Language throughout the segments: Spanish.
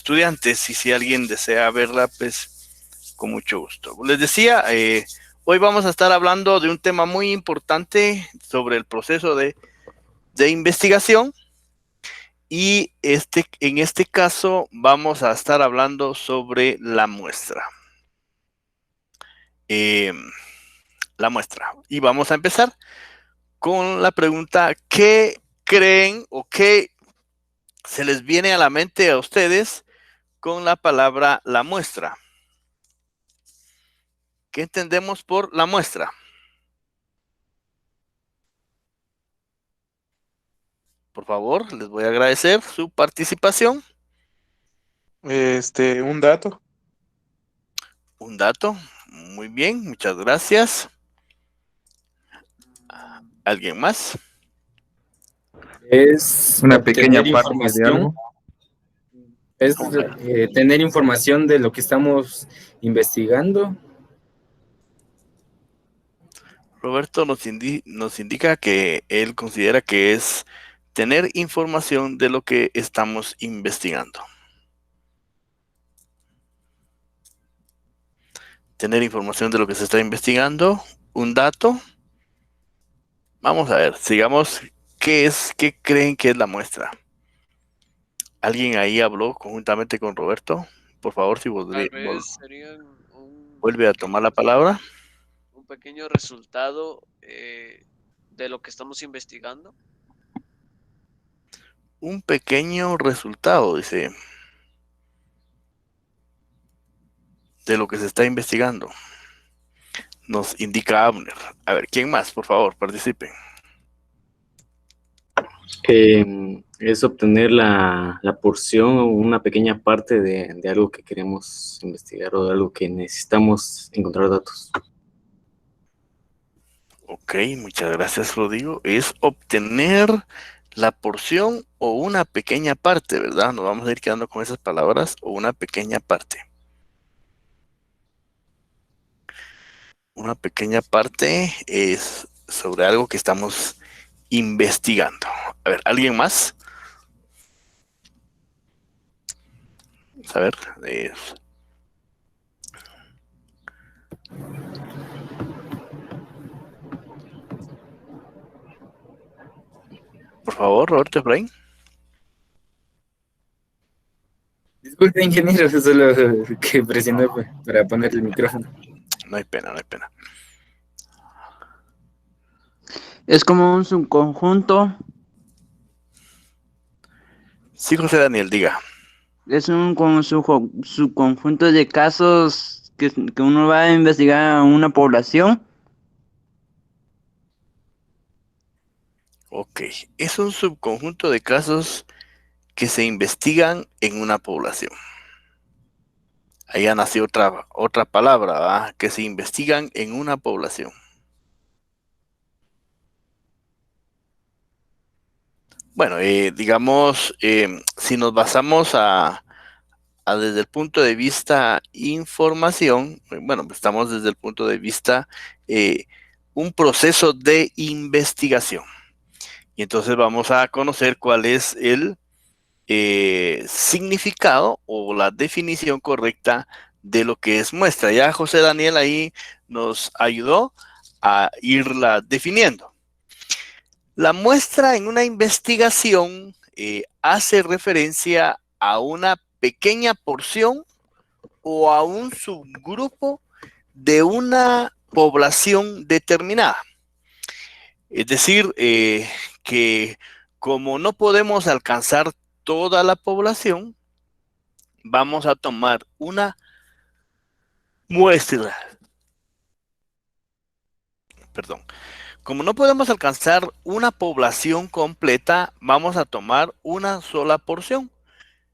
estudiantes, y si alguien desea verla, pues con mucho gusto. Les decía, hoy vamos a estar hablando de un tema muy importante sobre el proceso de investigación, y en este caso vamos a estar hablando sobre la muestra. La muestra. Y vamos a empezar con la pregunta: ¿qué creen o qué se les viene a la mente a ustedes con la palabra la muestra? ¿Qué entendemos por la muestra? Por favor, les voy a agradecer su participación. Un dato. Un dato. Muy bien, muchas gracias. ¿Alguien más? Es Una pequeña obtener parte de información, algo. es tener información de lo que estamos investigando. Roberto nos indica que él considera que es tener información de lo que estamos investigando. Tener información de lo que se está investigando, un dato. Vamos a ver, sigamos. ¿Qué creen que es la muestra? ¿Alguien ahí habló conjuntamente con Roberto? Por favor, si Tal vez sería un vuelve a tomar la palabra. un pequeño resultado de lo que estamos investigando. Un pequeño resultado, dice, de lo que se está investigando. Nos indica Abner. A ver, ¿quién más? Por favor, participen. Es obtener la porción o una pequeña parte de algo que queremos investigar o de algo que necesitamos encontrar datos. Ok, muchas gracias, Rodrigo. Es obtener la porción o una pequeña parte, ¿verdad? Nos vamos a ir quedando con esas palabras, o una pequeña parte. Una pequeña parte es sobre algo que estamos investigando. A ver, ¿alguien más? Vamos a ver. Por favor, Roberto Efraín. Disculpe, ingeniero, solo que presioné para poner el micrófono. No hay pena, no hay pena. Es como un subconjunto. Sí, José Daniel, diga. Es un subconjunto de casos que uno va a investigar a una población. Ok, es un subconjunto de casos que se investigan en una población. Allá nació otra palabra, ¿verdad? Que se investigan en una población. Bueno, digamos, si nos basamos a desde el punto de vista información, bueno, estamos desde el punto de vista un proceso de investigación. Y entonces vamos a conocer cuál es el significado o la definición correcta de lo que es muestra. Ya José Daniel ahí nos ayudó a irla definiendo. La muestra en una investigación hace referencia a una pequeña porción o a un subgrupo de una población determinada. Es decir, que como no podemos alcanzar toda la población, vamos a tomar una muestra. Perdón. Como no podemos alcanzar una población completa, vamos a tomar una sola porción,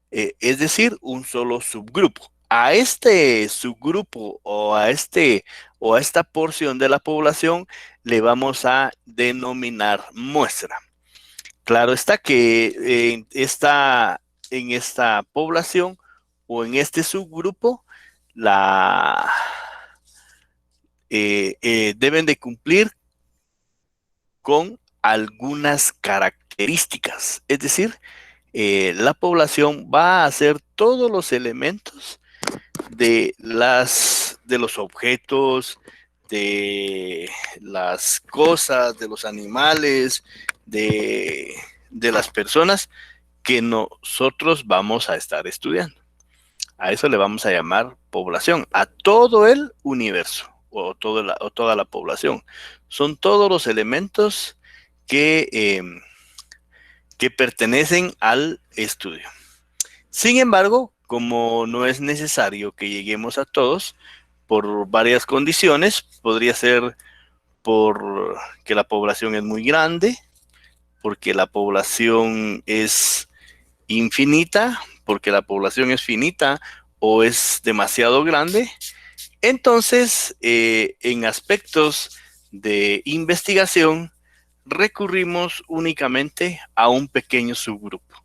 es decir, un solo subgrupo. A este subgrupo o a esta porción de la población le vamos a denominar muestra. Claro está que en esta población o en este subgrupo deben de cumplir con algunas características. Es decir, la población va a hacer todos los elementos de los objetos, de las cosas, de los animales, de las personas que nosotros vamos a estar estudiando. A eso le vamos a llamar población, a todo el universo o toda la población. Son todos los elementos que pertenecen al estudio. Sin embargo, como no es necesario que lleguemos a todos, por varias condiciones, podría ser porque la población es muy grande, porque la población es infinita, porque la población es finita o es demasiado grande. Entonces, en aspectos de investigación, recurrimos únicamente a un pequeño subgrupo.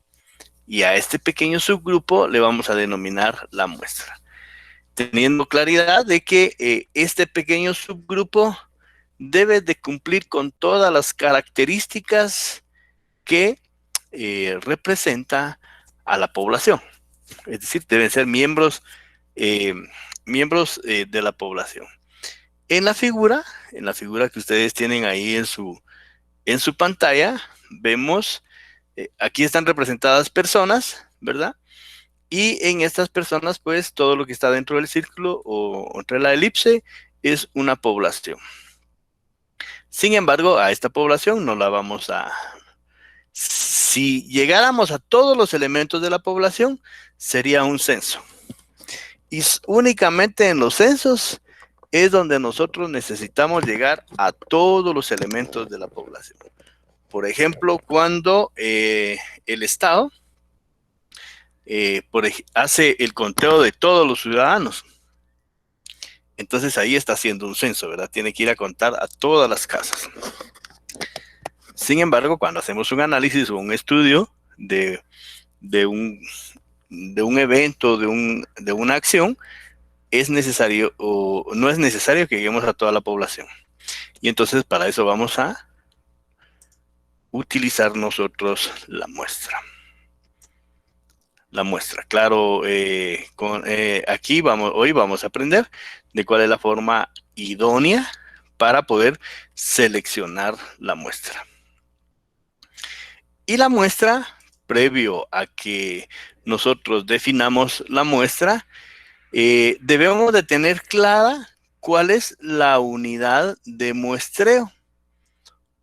Y a este pequeño subgrupo le vamos a denominar la muestra, teniendo claridad de que este pequeño subgrupo debe de cumplir con todas las características que representa a la población. Es decir, deben ser miembros de la población. En la figura que ustedes tienen ahí en su pantalla, vemos, aquí están representadas personas, ¿verdad? Y en estas personas, pues, todo lo que está dentro del círculo o entre la elipse es una población. Sin embargo, a esta población no la vamos a... Si llegáramos a todos los elementos de la población, sería un censo. Y únicamente en los censos es donde nosotros necesitamos llegar a todos los elementos de la población. Por ejemplo, cuando el Estado hace el conteo de todos los ciudadanos. Entonces ahí está haciendo un censo, ¿verdad? Tiene que ir a contar a todas las casas. Sin embargo, cuando hacemos un análisis o un estudio de un evento, de una acción, es necesario o no es necesario que lleguemos a toda la población. Y entonces para eso vamos a utilizar nosotros la muestra. La muestra, claro, aquí hoy vamos a aprender de cuál es la forma idónea para poder seleccionar la muestra. Y la muestra, previo a que nosotros definamos la muestra, debemos de tener clara cuál es la unidad de muestreo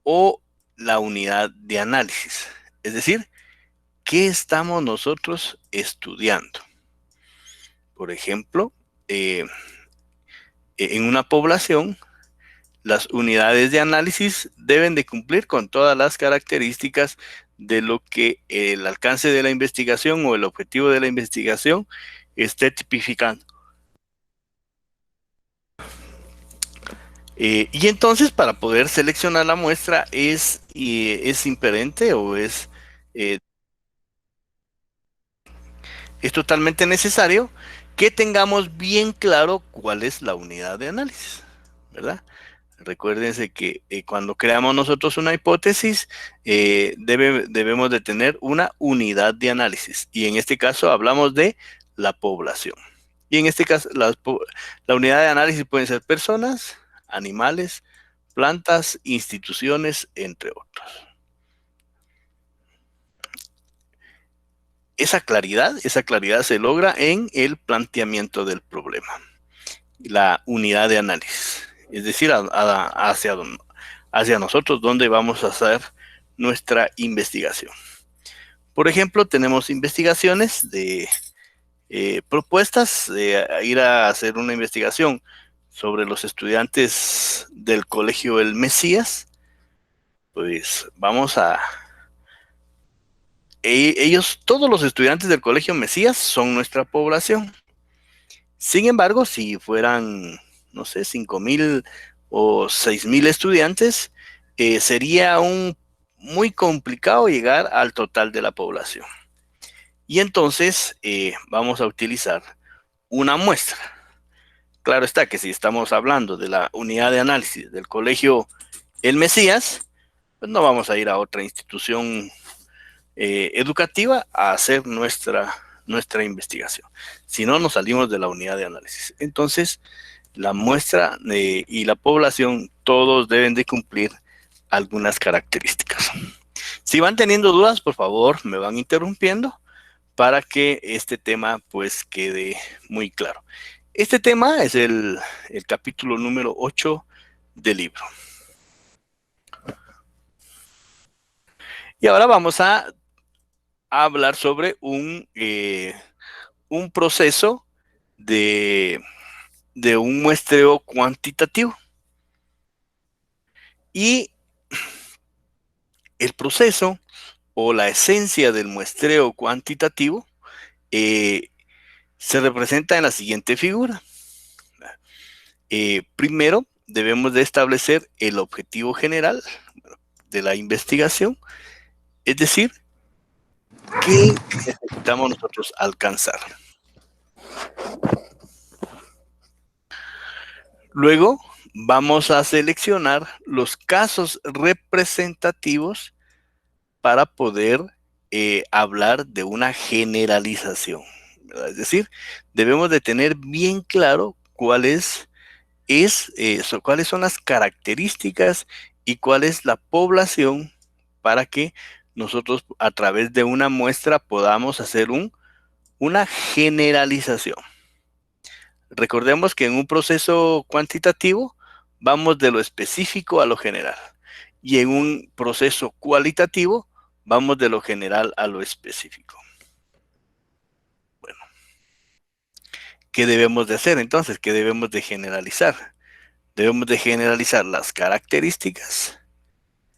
o la unidad de análisis. Es decir, ¿qué estamos nosotros estudiando? Por ejemplo, en una población, las unidades de análisis deben de cumplir con todas las características de lo que el alcance de la investigación o el objetivo de la investigación esté tipificando. Y entonces, para poder seleccionar la muestra es imperante o es totalmente necesario que tengamos bien claro cuál es la unidad de análisis, ¿verdad? Recuérdense que cuando creamos nosotros una hipótesis, debemos de tener una unidad de análisis. Y en este caso hablamos de la población. Y en este caso, la unidad de análisis pueden ser personas, animales, plantas, instituciones, entre otros. Esa claridad se logra en el planteamiento del problema. La unidad de análisis. Es decir, hacia nosotros donde vamos a hacer nuestra investigación. Por ejemplo, tenemos investigaciones de propuestas de ir a hacer una investigación sobre los estudiantes del colegio El Mesías. Pues vamos a... todos los estudiantes del colegio Mesías son nuestra población. Sin embargo, si fueran, no sé, 5,000 o 6,000 estudiantes, sería muy complicado llegar al total de la población. Y entonces vamos a utilizar una muestra. Claro está que si estamos hablando de la unidad de análisis del colegio El Mesías, pues no vamos a ir a otra institución educativa a hacer nuestra investigación. Si no, nos salimos de la unidad de análisis. Entonces, la muestra y la población, todos deben de cumplir algunas características. Si van teniendo dudas, por favor, me van interrumpiendo para que este tema pues quede muy claro. Este tema es el capítulo número 8 del libro. Y ahora vamos a hablar sobre un proceso de un muestreo cuantitativo. Y el proceso o la esencia del muestreo cuantitativo se representa en la siguiente figura. Primero, debemos de establecer el objetivo general de la investigación, es decir, ¿qué necesitamos nosotros alcanzar? Luego, vamos a seleccionar los casos representativos para poder hablar de una generalización, ¿verdad? Es decir, debemos de tener bien claro cuáles son las características y cuál es la población para que nosotros a través de una muestra podamos hacer una generalización. Recordemos que en un proceso cuantitativo vamos de lo específico a lo general y en un proceso cualitativo vamos de lo general a lo específico. Bueno, ¿qué debemos de hacer entonces? ¿Qué debemos de generalizar? Debemos de generalizar las características,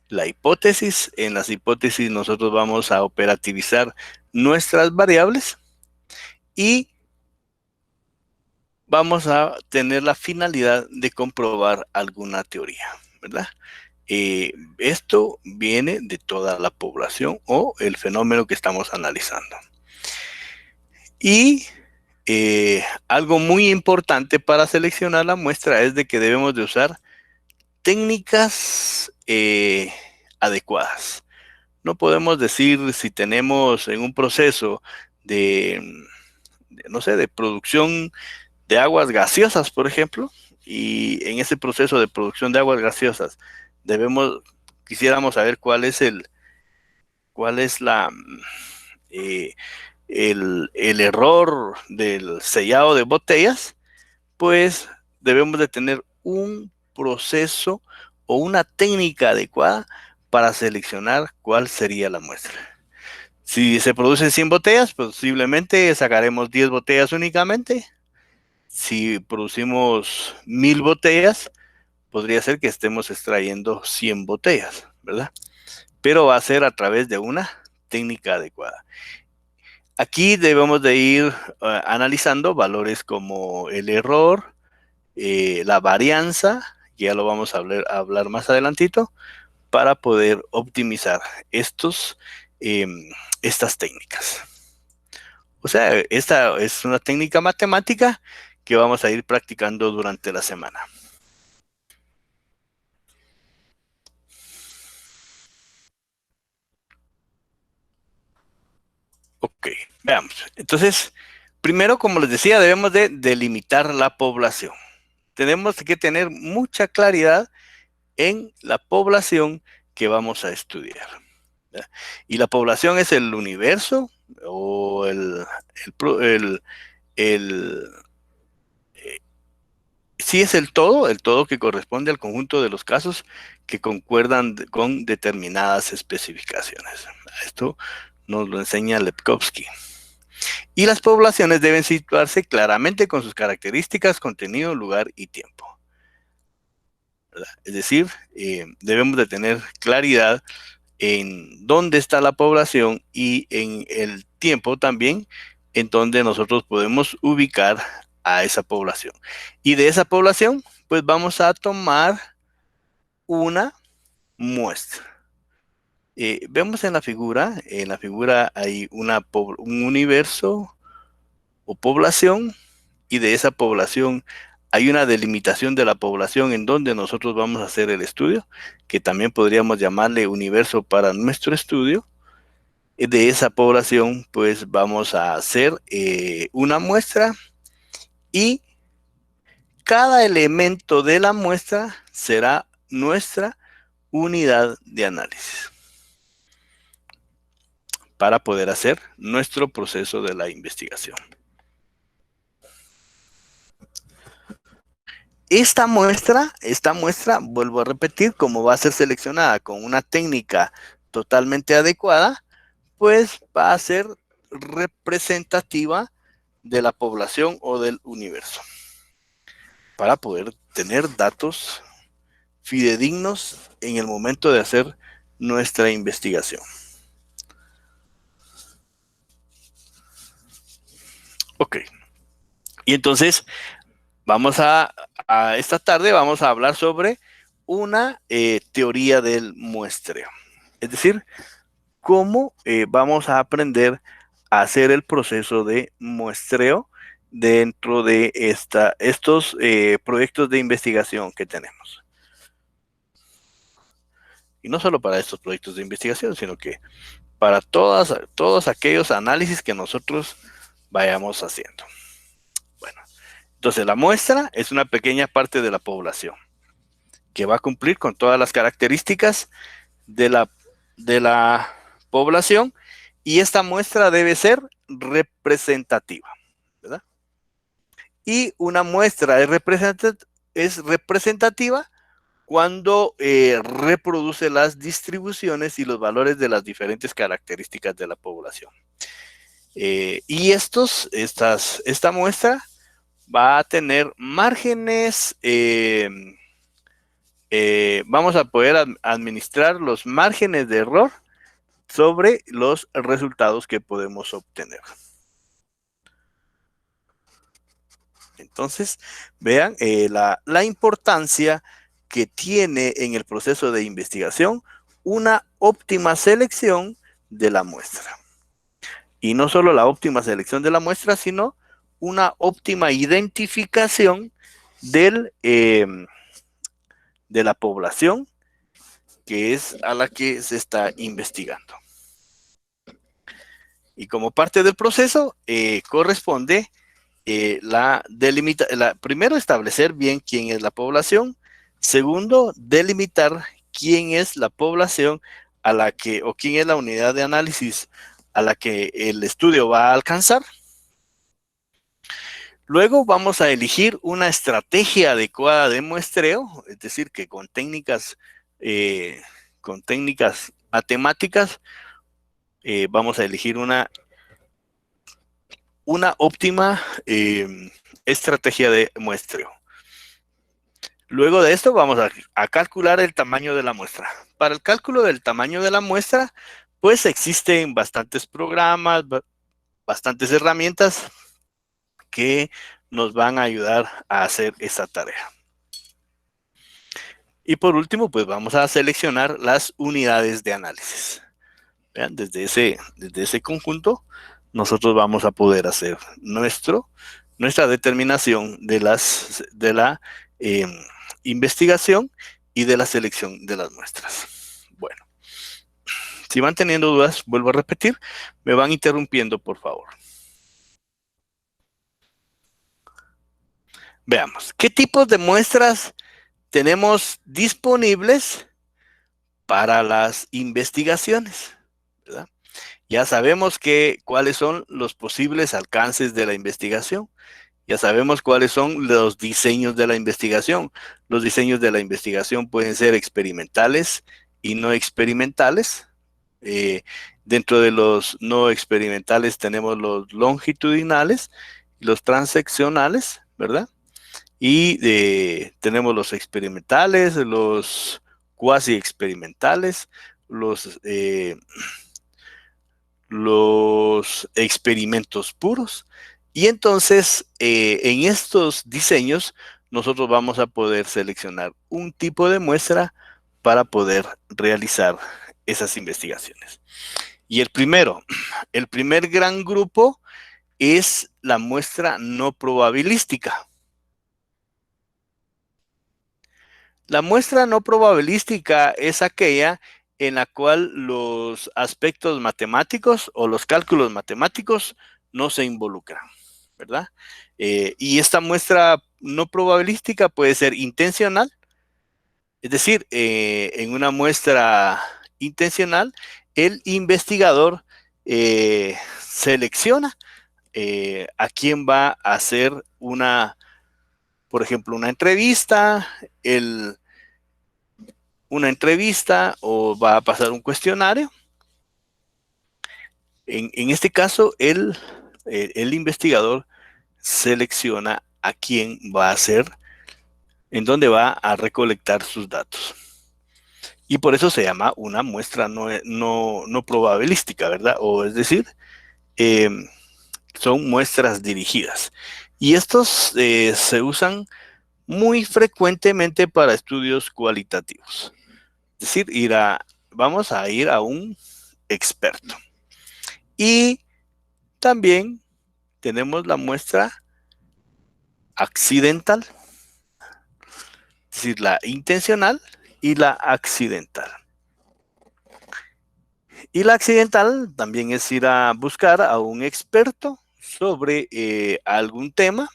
la hipótesis. En las hipótesis nosotros vamos a operativizar nuestras variables y vamos a tener la finalidad de comprobar alguna teoría, ¿verdad? Esto viene de toda la población o el fenómeno que estamos analizando. Y algo muy importante para seleccionar la muestra es de que debemos de usar técnicas adecuadas. No podemos decir si tenemos en un proceso no sé, de producción de aguas gaseosas, por ejemplo, y en ese proceso de producción de aguas gaseosas quisiéramos saber cuál es el error del sellado de botellas, pues debemos de tener un proceso o una técnica adecuada para seleccionar cuál sería la muestra. Si se producen 100 botellas, posiblemente sacaremos 10 botellas únicamente. Si producimos 1000 botellas, podría ser que estemos extrayendo 100 botellas, ¿verdad? Pero va a ser a través de una técnica adecuada. Aquí debemos de ir analizando valores como el error, la varianza, ya lo vamos a hablar más adelantito, para poder optimizar estas técnicas. O sea, esta es una técnica matemática que vamos a ir practicando durante la semana. Ok, veamos. Entonces, primero, como les decía, debemos de delimitar la población. Tenemos que tener mucha claridad en la población que vamos a estudiar, ¿verdad? Y la población es el universo o sí es el todo que corresponde al conjunto de los casos que concuerdan con determinadas especificaciones. Esto nos lo enseña Lepkowski. Y las poblaciones deben situarse claramente con sus características, contenido, lugar y tiempo, ¿verdad? Es decir, debemos de tener claridad en dónde está la población y en el tiempo también en donde nosotros podemos ubicar a esa población. Y de esa población, pues vamos a tomar una muestra. Vemos en la figura hay un universo o población, y de esa población hay una delimitación de la población en donde nosotros vamos a hacer el estudio, que también podríamos llamarle universo para nuestro estudio. de esa población, pues vamos a hacer una muestra y cada elemento de la muestra será nuestra unidad de análisis para poder hacer nuestro proceso de la investigación. Esta muestra, vuelvo a repetir, como va a ser seleccionada con una técnica totalmente adecuada, pues va a ser representativa de la población o del universo, para poder tener datos fidedignos en el momento de hacer nuestra investigación. Ok. Y entonces, esta tarde vamos a hablar sobre una teoría del muestreo. Es decir, cómo vamos a aprender a hacer el proceso de muestreo dentro de estos proyectos de investigación que tenemos. Y no solo para estos proyectos de investigación, sino que para todos aquellos análisis que nosotros vayamos haciendo. Bueno, entonces la muestra es una pequeña parte de la población que va a cumplir con todas las características de la población, y esta muestra debe ser representativa, ¿verdad? Y una muestra es representativa cuando reproduce las distribuciones y los valores de las diferentes características de la población. Y esta muestra va a tener márgenes, vamos a poder administrar los márgenes de error sobre los resultados que podemos obtener. Entonces, vean la importancia que tiene en el proceso de investigación una óptima selección de la muestra. Y no solo la óptima selección de la muestra, sino una óptima identificación de la población que es a la que se está investigando. Y como parte del proceso, corresponde primero establecer bien quién es la población. Segundo, delimitar quién es la población o quién es la unidad de análisis a la que el estudio va a alcanzar. Luego vamos a elegir una estrategia adecuada de muestreo, es decir, que con técnicas matemáticas vamos a elegir una óptima estrategia de muestreo. Luego de esto vamos a calcular el tamaño de la muestra. Para el cálculo del tamaño de la muestra, pues existen bastantes programas, bastantes herramientas que nos van a ayudar a hacer esta tarea. Y por último, pues vamos a seleccionar las unidades de análisis. Vean, desde ese conjunto, nosotros vamos a poder hacer nuestra determinación de la investigación y de la selección de las muestras. Bueno, si van teniendo dudas, vuelvo a repetir, me van interrumpiendo, por favor. Veamos, ¿qué tipos de muestras tenemos disponibles para las investigaciones? ¿Verdad? Ya sabemos cuáles son los posibles alcances de la investigación. Ya sabemos cuáles son los diseños de la investigación. Los diseños de la investigación pueden ser experimentales y no experimentales. Dentro de los no experimentales tenemos los longitudinales y los transeccionales, ¿verdad? Y tenemos los experimentales, los cuasi experimentales, los experimentos puros. Y entonces, en estos diseños, nosotros vamos a poder seleccionar un tipo de muestra para poder realizar esas investigaciones. Y el primer gran grupo es la muestra no probabilística. La muestra no probabilística es aquella en la cual los aspectos matemáticos o los cálculos matemáticos no se involucran, ¿verdad? Y esta muestra no probabilística puede ser intencional, es decir, en una muestra intencional, el investigador selecciona a quién va a hacer por ejemplo, una entrevista, o va a pasar un cuestionario. En este caso, el investigador selecciona a quién va a hacer, en dónde va a recolectar sus datos. Y por eso se llama una muestra no probabilística, ¿verdad? O es decir, son muestras dirigidas. Y estos se usan muy frecuentemente para estudios cualitativos. Es decir, vamos a ir a un experto. Y también tenemos la muestra accidental, es decir, la intencional y la accidental. Y la accidental también es ir a buscar a un experto sobre algún tema,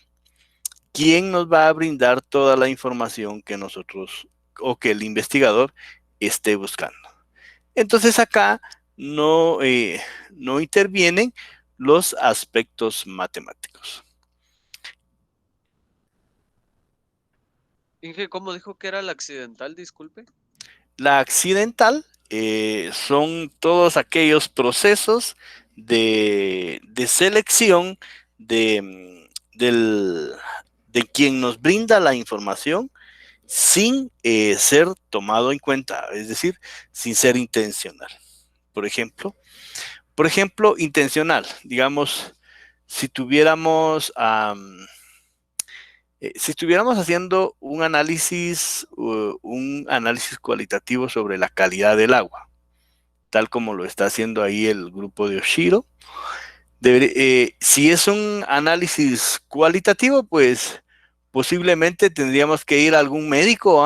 quien nos va a brindar toda la información que nosotros o que el investigador esté buscando. Entonces acá no intervienen los aspectos matemáticos. Inge, ¿cómo dijo que era la accidental? Disculpe. La accidental son todos aquellos procesos de selección de quien nos brinda la información sin ser tomado en cuenta, es decir, sin ser intencional. Por ejemplo, intencional, digamos, si estuviéramos haciendo un análisis cualitativo sobre la calidad del agua, tal como lo está haciendo ahí el grupo de Oshiro, si es un análisis cualitativo, pues posiblemente tendríamos que ir a algún médico,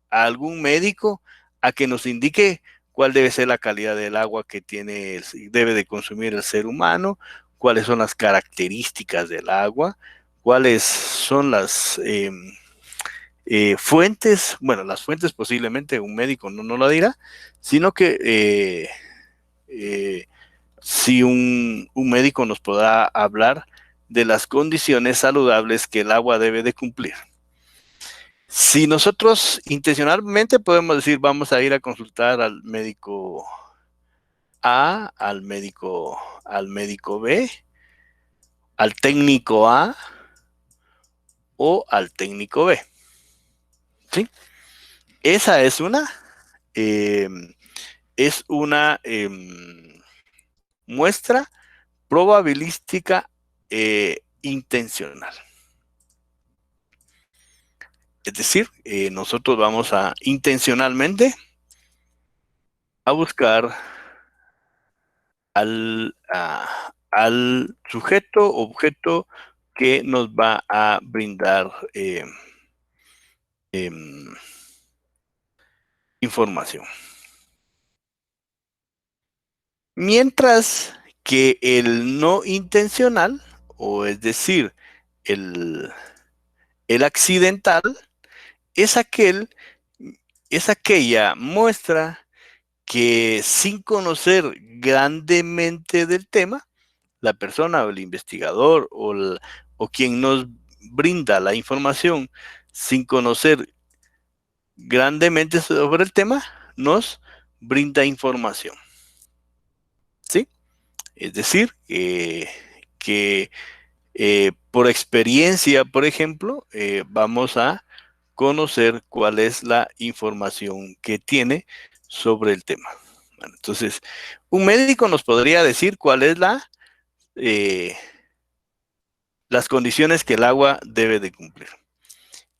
a que nos indique cuál debe ser la calidad del agua que debe de consumir el ser humano, cuáles son las características del agua, cuáles son las fuentes. Bueno, las fuentes posiblemente un médico no lo dirá, sino que si un médico nos podrá hablar de las condiciones saludables que el agua debe de cumplir. Si nosotros intencionalmente podemos decir, vamos a ir a consultar al médico A, al médico B, al técnico A o al técnico B. ¿Sí? Esa es una muestra probabilística intencional. Es decir, nosotros vamos a intencionalmente a buscar al sujeto, objeto que nos va a brindar información. Mientras que el no intencional, o es decir, el accidental, es aquella muestra que sin conocer grandemente del tema, la persona o el investigador o quien nos brinda la información sin conocer grandemente sobre el tema, nos brinda información. ¿Sí? Es decir, que por experiencia, por ejemplo, vamos a conocer cuál es la información que tiene sobre el tema. Bueno, entonces, un médico nos podría decir cuál es las condiciones que el agua debe de cumplir.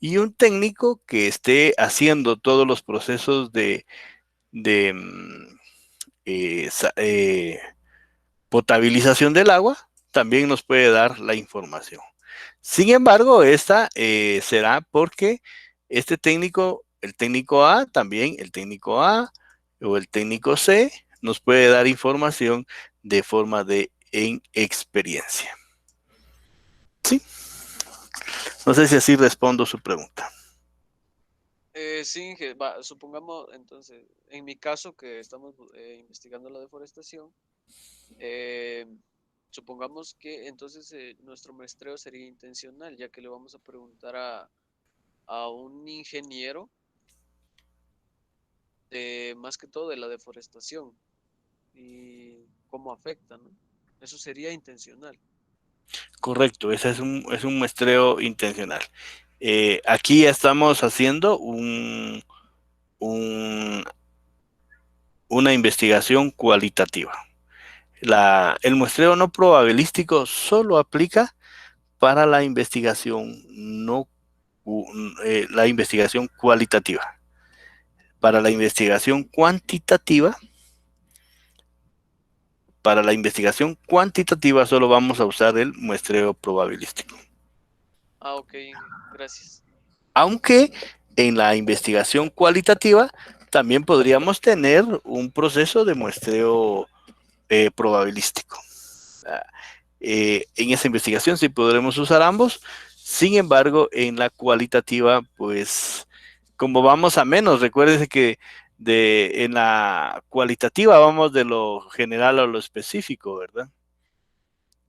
Y un técnico que esté haciendo todos los procesos de potabilización del agua, también nos puede dar la información. Sin embargo, esta será porque este técnico, el técnico A, o el técnico C nos puede dar información de forma de en experiencia. ¿Sí? No sé si así respondo su pregunta. Sí, supongamos entonces, en mi caso que estamos investigando la deforestación, eh, supongamos que entonces nuestro muestreo sería intencional, ya que le vamos a preguntar a un ingeniero más que todo de la deforestación y cómo afecta, ¿no? Eso sería intencional. Correcto, ese es un muestreo intencional. Aquí estamos haciendo una investigación cualitativa. El muestreo no probabilístico solo aplica para la investigación la investigación cualitativa. Para la investigación cuantitativa solo vamos a usar el muestreo probabilístico. Ah, ok, gracias. Aunque en la investigación cualitativa también podríamos tener un proceso de muestreo probabilístico. En esa investigación sí podremos usar ambos. Sin embargo, en la cualitativa, pues, como vamos a menos, recuérdense que en la cualitativa vamos de lo general a lo específico, ¿verdad?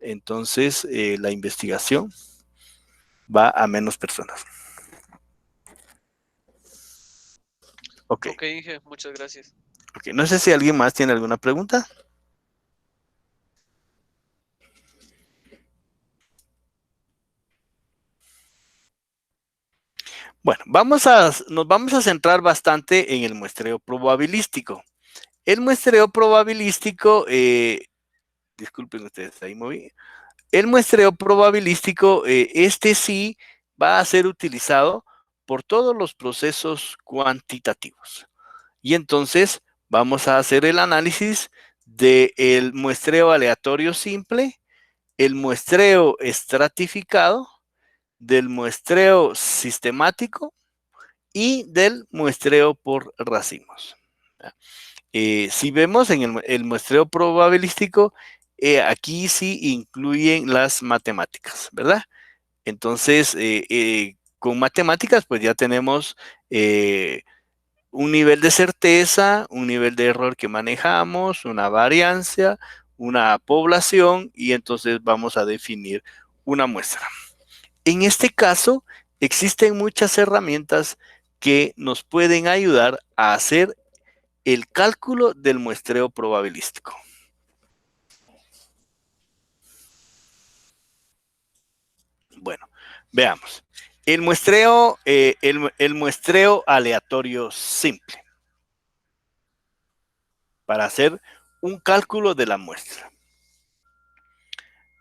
Entonces, la investigación va a menos personas. Ok. Ok, Inge, muchas gracias. Ok, no sé si alguien más tiene alguna pregunta. Bueno, nos vamos a centrar bastante en el muestreo probabilístico. El muestreo probabilístico, disculpen ustedes, ahí moví. El muestreo probabilístico, este sí va a ser utilizado por todos los procesos cuantitativos. Y entonces vamos a hacer el análisis del muestreo aleatorio simple, el muestreo estratificado, del muestreo sistemático y del muestreo por racimos. Si vemos en el muestreo probabilístico, aquí sí incluyen las matemáticas, ¿verdad? Entonces, con matemáticas, pues ya tenemos un nivel de certeza, un nivel de error que manejamos, una variancia, una población, y entonces vamos a definir una muestra. En este caso, existen muchas herramientas que nos pueden ayudar a hacer el cálculo del muestreo probabilístico. Bueno, veamos. El muestreo aleatorio simple. Para hacer un cálculo de la muestra.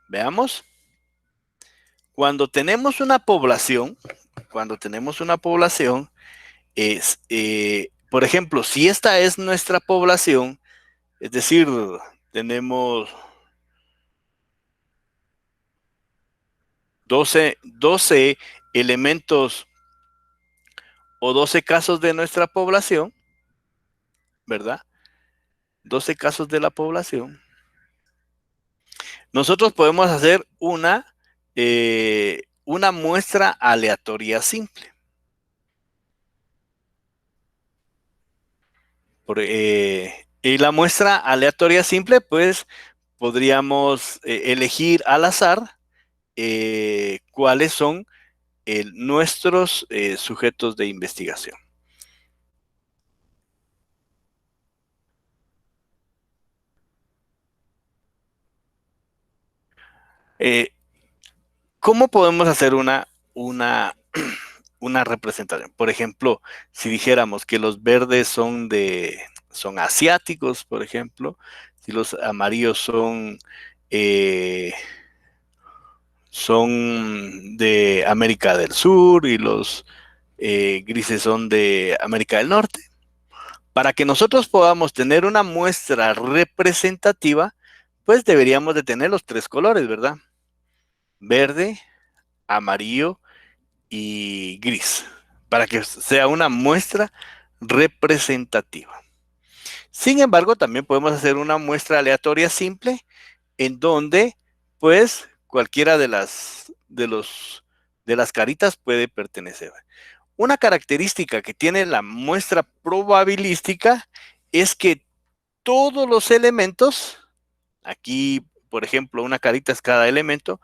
Veamos. Cuando tenemos una población, por ejemplo, si esta es nuestra población, es decir, tenemos 12 elementos o 12 casos de nuestra población, ¿verdad? 12 casos de la población. Nosotros podemos hacer una muestra aleatoria simple. Y la muestra aleatoria simple, pues, podríamos elegir al azar cuáles son nuestros sujetos de investigación. ¿Cómo podemos hacer una representación? Por ejemplo, si dijéramos que los verdes son asiáticos, por ejemplo, si los amarillos son de América del Sur y los grises son de América del Norte. Para que nosotros podamos tener una muestra representativa, pues deberíamos de tener los 3 colores, ¿verdad? Verde, amarillo y gris, para que sea una muestra representativa. Sin embargo, también podemos hacer una muestra aleatoria simple en donde, pues, cualquiera de las caritas puede pertenecer. Una característica que tiene la muestra probabilística es que todos los elementos, aquí, por ejemplo, una carita es cada elemento,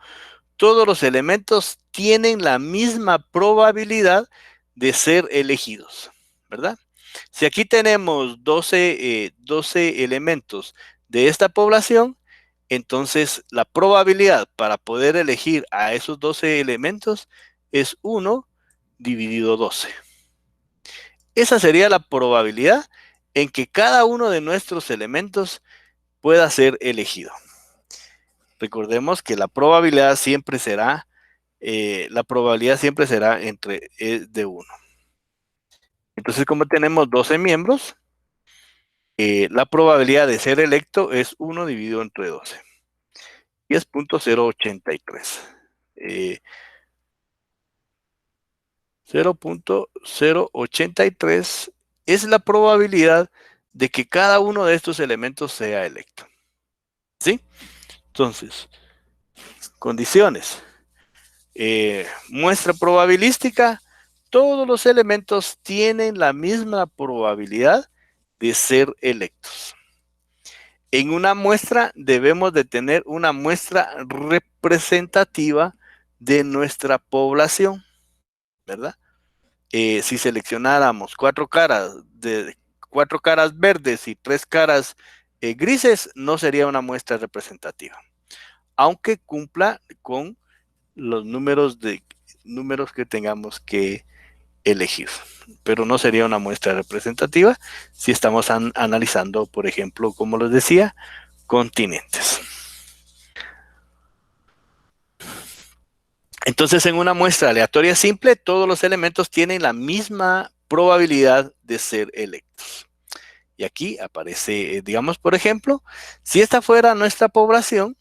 todos los elementos tienen la misma probabilidad de ser elegidos, ¿verdad? Si aquí tenemos 12 elementos de esta población, entonces la probabilidad para poder elegir a esos 12 elementos es 1 dividido 12. Esa sería la probabilidad en que cada uno de nuestros elementos pueda ser elegido. Recordemos que la probabilidad siempre será entre de 1. Entonces, como tenemos 12 miembros, la probabilidad de ser electo es 1 dividido entre 12. Y es 0.083. 0.083 es la probabilidad de que cada uno de estos elementos sea electo. ¿Sí? Entonces, condiciones. Muestra probabilística. Todos los elementos tienen la misma probabilidad de ser electos. En una muestra debemos de tener una muestra representativa de nuestra población, ¿verdad? Si seleccionáramos 4 caras verdes y 3 caras grises, no sería una muestra representativa, aunque cumpla con los números que tengamos que elegir, pero no sería una muestra representativa si estamos analizando, por ejemplo, como les decía, continentes. Entonces, en una muestra aleatoria simple, todos los elementos tienen la misma probabilidad de ser electos. Y aquí aparece, digamos, por ejemplo, si esta fuera nuestra población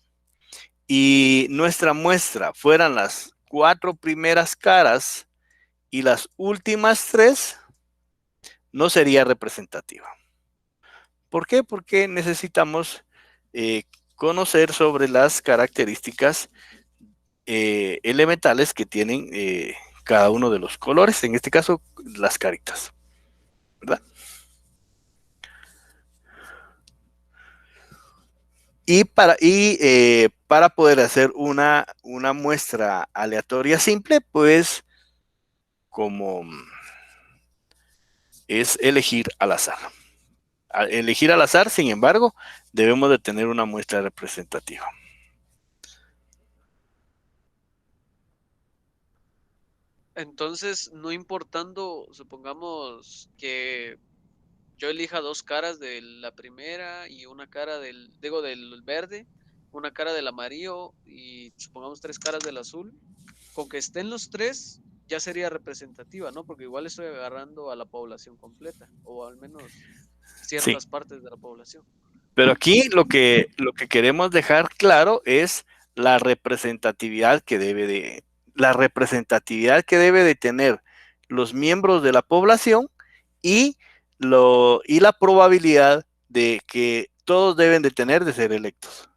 y nuestra muestra fueran las 4 primeras caras y las últimas 3, no sería representativa. ¿Por qué? Porque necesitamos conocer sobre las características elementales que tienen cada uno de los colores, en este caso las caritas, ¿verdad? Y para poder hacer una muestra aleatoria simple, pues como es elegir al azar. Al elegir al azar, sin embargo, debemos de tener una muestra representativa. Entonces, no importando, supongamos que yo elija 2 caras de la primera y una cara del verde, una cara del amarillo y supongamos 3 caras del azul, con que estén los 3 ya sería representativa, ¿no? Porque igual estoy agarrando a la población completa, o al menos ciertas partes de la población. Pero aquí lo que queremos dejar claro es la representatividad que debe de tener los miembros de la población y la probabilidad de que todos deben de tener de ser electos.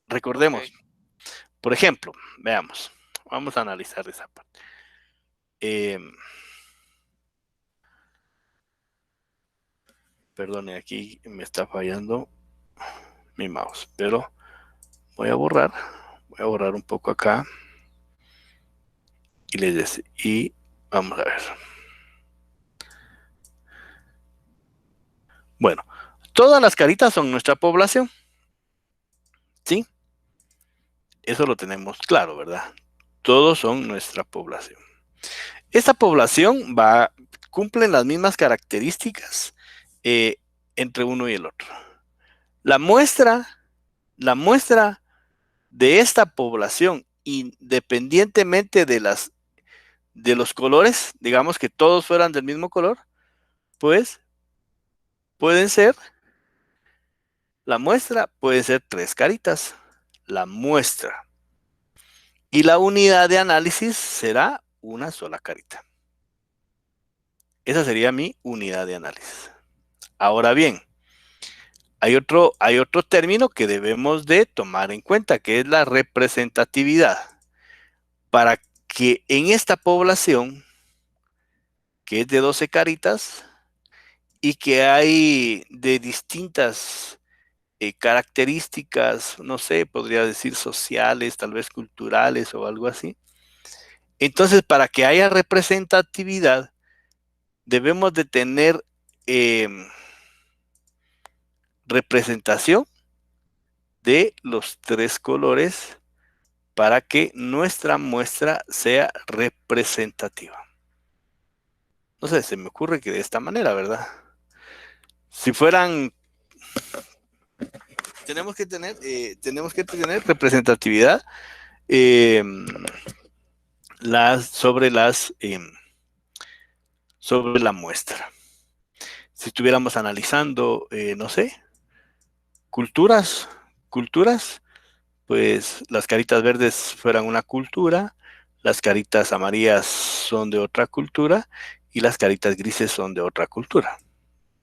Recordemos, Ok. por ejemplo, veamos, vamos a analizar esa parte. Perdone, aquí me está fallando mi mouse, pero voy a borrar un poco acá y vamos a ver. Bueno, todas las caritas son nuestra población, ¿sí? Eso lo tenemos claro, ¿verdad? Todos son nuestra población. Esta población cumplen las mismas características entre uno y el otro. La muestra de esta población, independientemente de los colores, digamos que todos fueran del mismo color, pues la muestra puede ser 3 caritas, la muestra. Y la unidad de análisis será una sola carita. Esa sería mi unidad de análisis. Ahora bien, hay otro término que debemos de tomar en cuenta, que es la representatividad. Para que en esta población, que es de 12 caritas, y que hay de distintas características, no sé, podría decir sociales, tal vez culturales o algo así. Entonces, para que haya representatividad, debemos de tener representación de los 3 colores para que nuestra muestra sea representativa. No sé, se me ocurre que de esta manera, ¿verdad? Si fueran, tenemos que tener representatividad sobre la muestra. Si estuviéramos analizando, no sé, culturas, pues las caritas verdes fueran una cultura, las caritas amarillas son de otra cultura y las caritas grises son de otra cultura,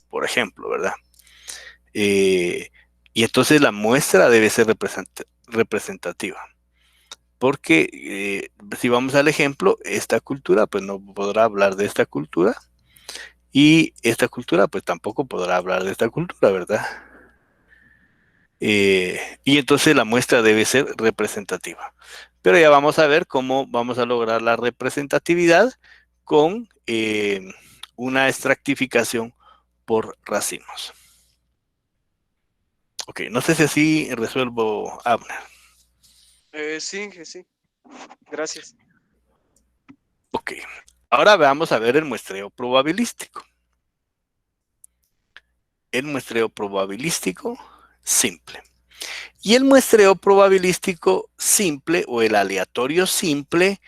por ejemplo, ¿verdad? Y entonces la muestra debe ser representativa. Porque si vamos al ejemplo, esta cultura pues no podrá hablar de esta cultura y esta cultura pues tampoco podrá hablar de esta cultura, ¿verdad? Y entonces la muestra debe ser representativa. Pero ya vamos a ver cómo vamos a lograr la representatividad con una estratificación por racimos. Ok, no sé si así resuelvo, Abner. Sí, gracias. Ok, ahora vamos a ver el muestreo probabilístico. El muestreo probabilístico simple. Y el muestreo probabilístico simple o el aleatorio simple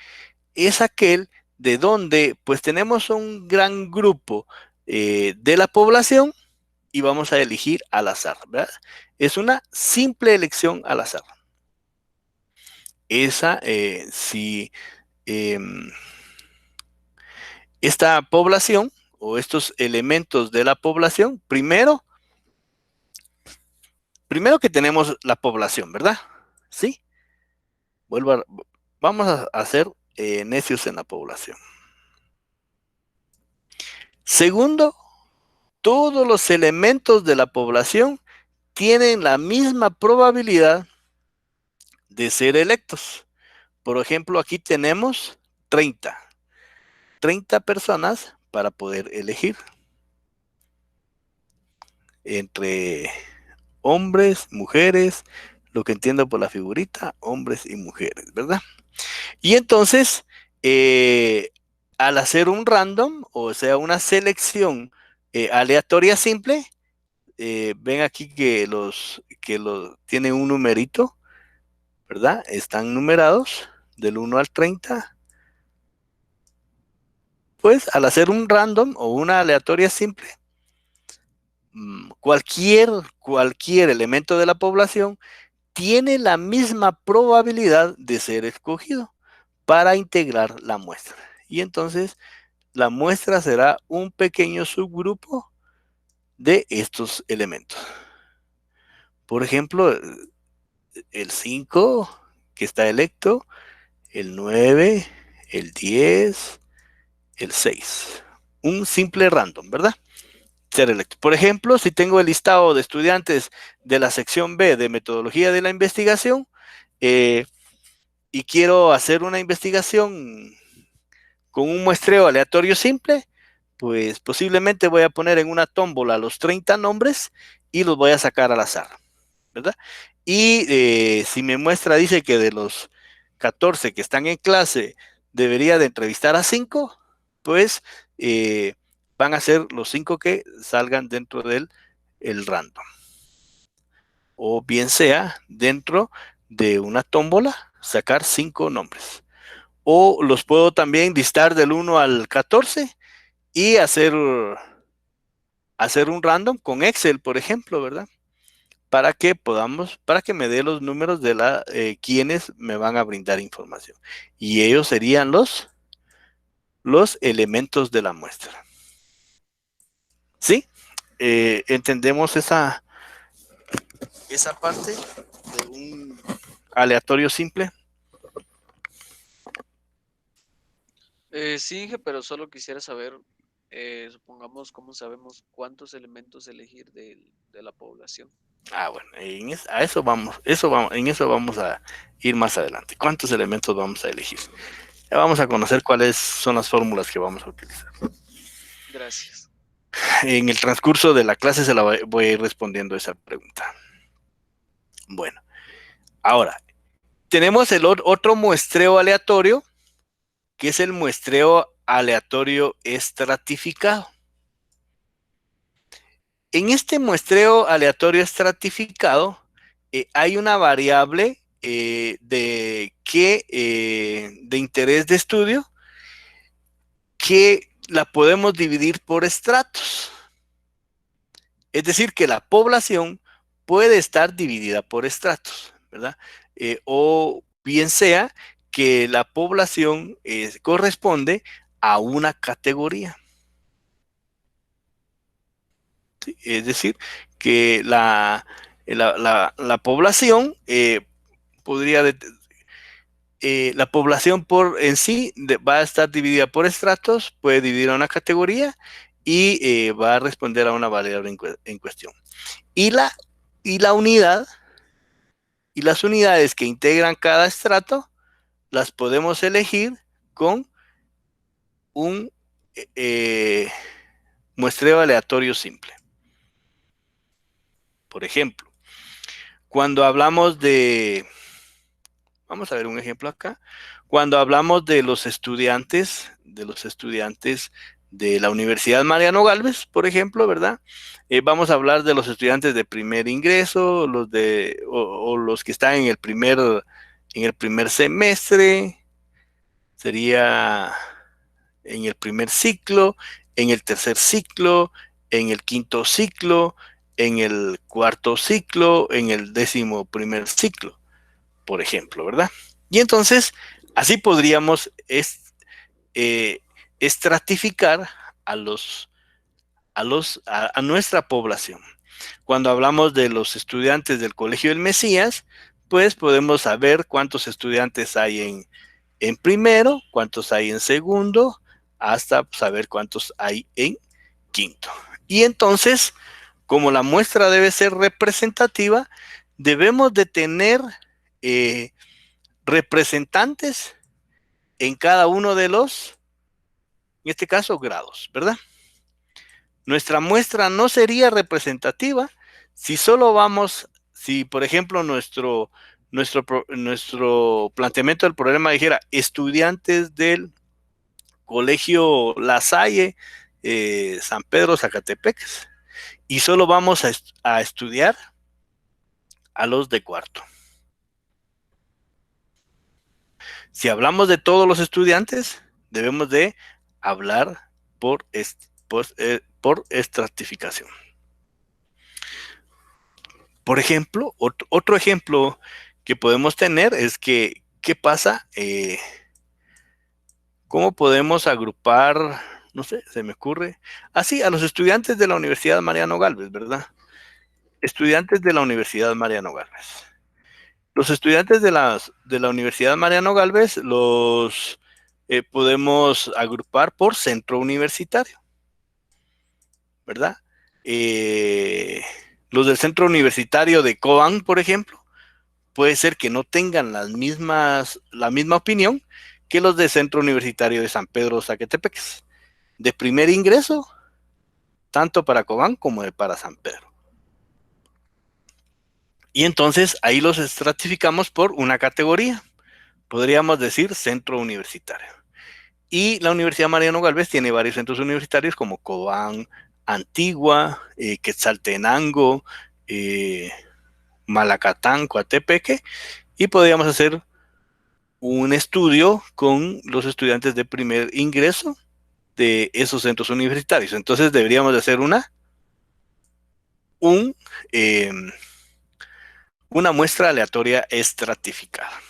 es aquel de donde pues tenemos un gran grupo de la población y vamos a elegir al azar, ¿verdad? Es una simple elección al azar. Esa, si esta población o estos elementos de la población, primero que tenemos la población, ¿verdad? ¿Sí? Vamos a hacer necios en la población. Segundo, todos los elementos de la población tienen la misma probabilidad de ser electos. Por ejemplo, aquí tenemos 30 personas para poder elegir entre hombres, mujeres, lo que entiendo por la figurita, hombres y mujeres, ¿verdad? Y entonces, al hacer un random, o sea, una selección aleatoria simple, ven aquí que los tiene un numerito, ¿verdad? Están numerados del 1 al 30. Pues al hacer un random o una aleatoria simple, cualquier elemento de la población tiene la misma probabilidad de ser escogido para integrar la muestra. Y entonces la muestra será un pequeño subgrupo de estos elementos. Por ejemplo, el 5 que está electo, el 9, el 10, el 6. Un simple random, ¿verdad? Ser electo. Por ejemplo, si tengo el listado de estudiantes de la sección B de metodología de la investigación y quiero hacer una investigación con un muestreo aleatorio simple, pues posiblemente voy a poner en una tómbola los 30 nombres y los voy a sacar al azar, ¿verdad? Y si mi muestra dice que de los 14 que están en clase debería de entrevistar a 5, pues van a ser los 5 que salgan dentro del random. O bien sea, dentro de una tómbola, sacar 5 nombres. O los puedo también listar del 1 al 14 y hacer un random con Excel, por ejemplo, ¿verdad? Para que me dé los números de quienes me van a brindar información. Y ellos serían los elementos de la muestra. ¿Sí? ¿Entendemos esa parte de un aleatorio simple? Sí, Inge, pero solo quisiera saber, supongamos, cómo sabemos cuántos elementos elegir de la población. Bueno, a eso vamos, en eso vamos a ir más adelante. ¿Cuántos elementos vamos a elegir? Ya vamos a conocer cuáles son las fórmulas que vamos a utilizar. Gracias. En el transcurso de la clase se la voy a ir respondiendo esa pregunta. Bueno, ahora, tenemos el otro muestreo aleatorio, que es el muestreo aleatorio estratificado. En este muestreo aleatorio estratificado hay una variable de interés de estudio que la podemos dividir por estratos. Es decir, que la población puede estar dividida por estratos, ¿verdad? O bien sea que la población corresponde a una categoría. ¿Sí? Es decir, que la población podría... la población en sí va a estar dividida por estratos, puede dividir a una categoría y va a responder a una variable en cuestión. Y la unidad y las unidades que integran cada estrato las podemos elegir con un muestreo aleatorio simple. Por ejemplo, cuando hablamos de... Vamos a ver un ejemplo acá. Cuando hablamos de los estudiantes de la Universidad Mariano Gálvez, por ejemplo, ¿verdad? Vamos a hablar de los estudiantes de primer ingreso, o los que están en el primer semestre, sería en el primer ciclo, en el tercer ciclo, en el quinto ciclo, en el cuarto ciclo, en el 11º ciclo, por ejemplo, ¿verdad? Y entonces, así podríamos estratificar a nuestra población. Cuando hablamos de los estudiantes del Colegio del Mesías, pues podemos saber cuántos estudiantes hay en primero, cuántos hay en segundo, hasta saber cuántos hay en quinto. Y entonces, como la muestra debe ser representativa, debemos de tener representantes en cada uno de los, en este caso, grados, ¿verdad? Nuestra muestra no sería representativa si por ejemplo, nuestro planteamiento del problema dijera estudiantes del Colegio La Salle, San Pedro, Zacatepec, y solo vamos a estudiar a los de cuarto. Si hablamos de todos los estudiantes, debemos de hablar por estratificación. Por ejemplo, otro ejemplo que podemos tener es que, ¿qué pasa? ¿Cómo podemos agrupar? No sé, se me ocurre. Así, a los estudiantes de la Universidad Mariano Gálvez, ¿verdad? Estudiantes de la Universidad Mariano Gálvez. Los estudiantes de la Universidad Mariano Gálvez los podemos agrupar por centro universitario, ¿verdad? Los del centro universitario de Cobán, por ejemplo, puede ser que no tengan la misma opinión que los del centro universitario de San Pedro Zacatepec, de primer ingreso, tanto para Cobán como para San Pedro. Y entonces ahí los estratificamos por una categoría. Podríamos decir centro universitario. Y la Universidad Mariano Gálvez tiene varios centros universitarios como Cobán, Antigua, Quetzaltenango, Malacatán, Coatepeque, y podríamos hacer un estudio con los estudiantes de primer ingreso de esos centros universitarios. Entonces deberíamos de hacer una muestra aleatoria estratificada.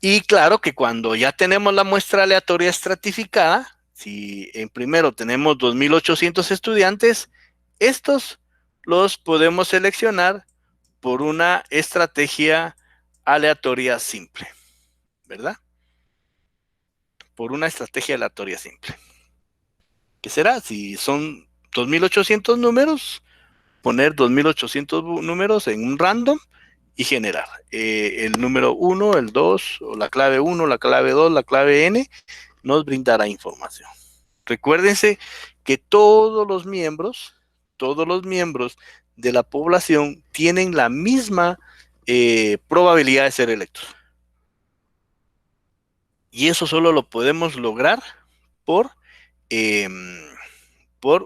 Y claro que cuando ya tenemos la muestra aleatoria estratificada, Si en primero tenemos 2.800 estudiantes, estos los podemos seleccionar por una estrategia aleatoria simple, ¿verdad? Por una estrategia aleatoria simple. ¿Qué será? Si son 2.800 números, poner 2.800 números en un random y generar el número 1, el 2, o la clave 1, la clave 2, la clave n, nos brindará información. Recuérdense que todos los miembros de la población tienen la misma probabilidad de ser electos. Y eso solo lo podemos lograr por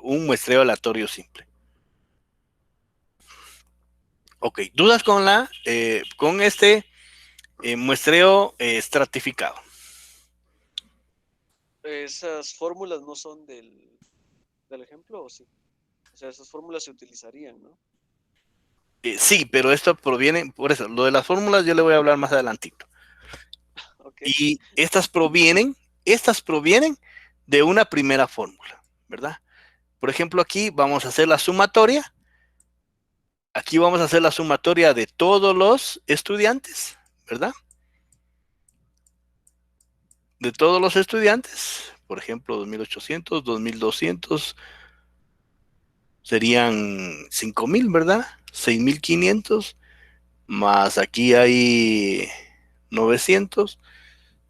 un muestreo aleatorio simple. Ok, dudas con este muestreo estratificado. Esas fórmulas no son del ejemplo, ¿o sí? O sea, esas fórmulas se utilizarían, ¿no? Sí, pero esto proviene, por eso, lo de las fórmulas yo le voy a hablar más adelantito. Okay. Y estas provienen de una primera fórmula, ¿verdad? Por ejemplo, aquí vamos a hacer la sumatoria. Aquí vamos a hacer la sumatoria de todos los estudiantes, ¿verdad? De todos los estudiantes. Por ejemplo, 2.800, 2.200, serían 5.000, ¿verdad? 6.500, más aquí hay 900,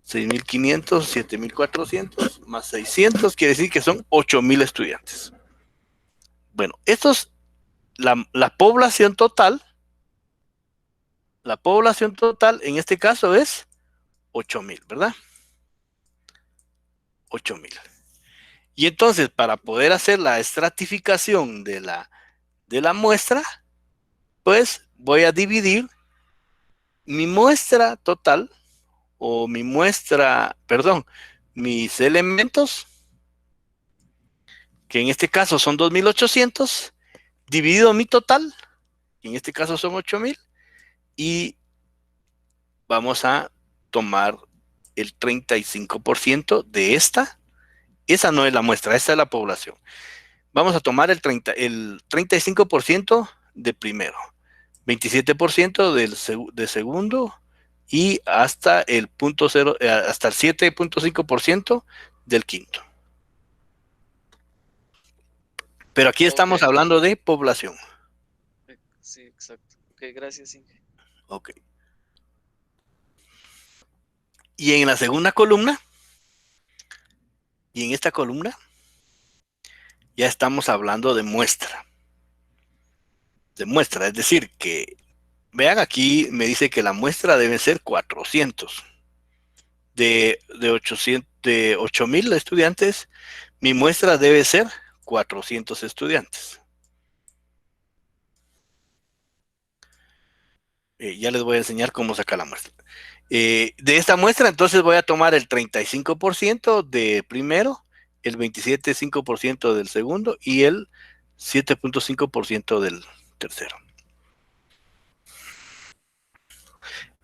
6.500, 7.400, más 600, quiere decir que son 8.000 estudiantes. Bueno, la población total en este caso es 8.000, ¿verdad? 8.000. Y entonces, para poder hacer la estratificación de la muestra, pues voy a dividir mi muestra total, o mis elementos, que en este caso son 2.800, dividido mi total, que en este caso son 8.000, y vamos a tomar el 35% de esta. Esa no es la muestra, esta es la población. Vamos a tomar el 35% de primero, 27% de segundo, y hasta el 7.5% del quinto. Pero aquí estamos hablando de población. Sí, exacto. Ok, gracias, Inge. Ok. Y en la segunda columna, y en esta columna, ya estamos hablando de muestra. De muestra, es decir, que, vean aquí, me dice que la muestra debe ser 400. De 8.000 estudiantes, mi muestra debe ser 400 estudiantes. Ya les voy a enseñar cómo sacar la muestra. De esta muestra, entonces voy a tomar el 35% de primero, el 27.5% del segundo y el 7.5% del tercero.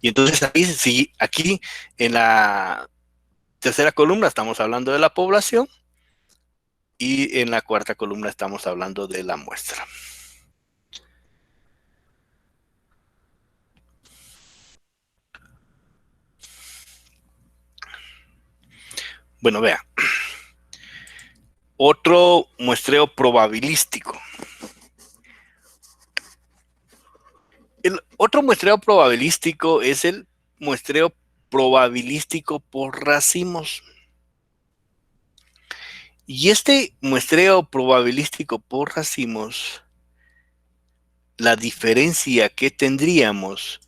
Y entonces aquí en la tercera columna estamos hablando de la población y en la cuarta columna estamos hablando de la muestra. Bueno, vea. Otro muestreo probabilístico. El otro muestreo probabilístico es el muestreo probabilístico por racimos. Y este muestreo probabilístico por racimos, la diferencia que tendríamos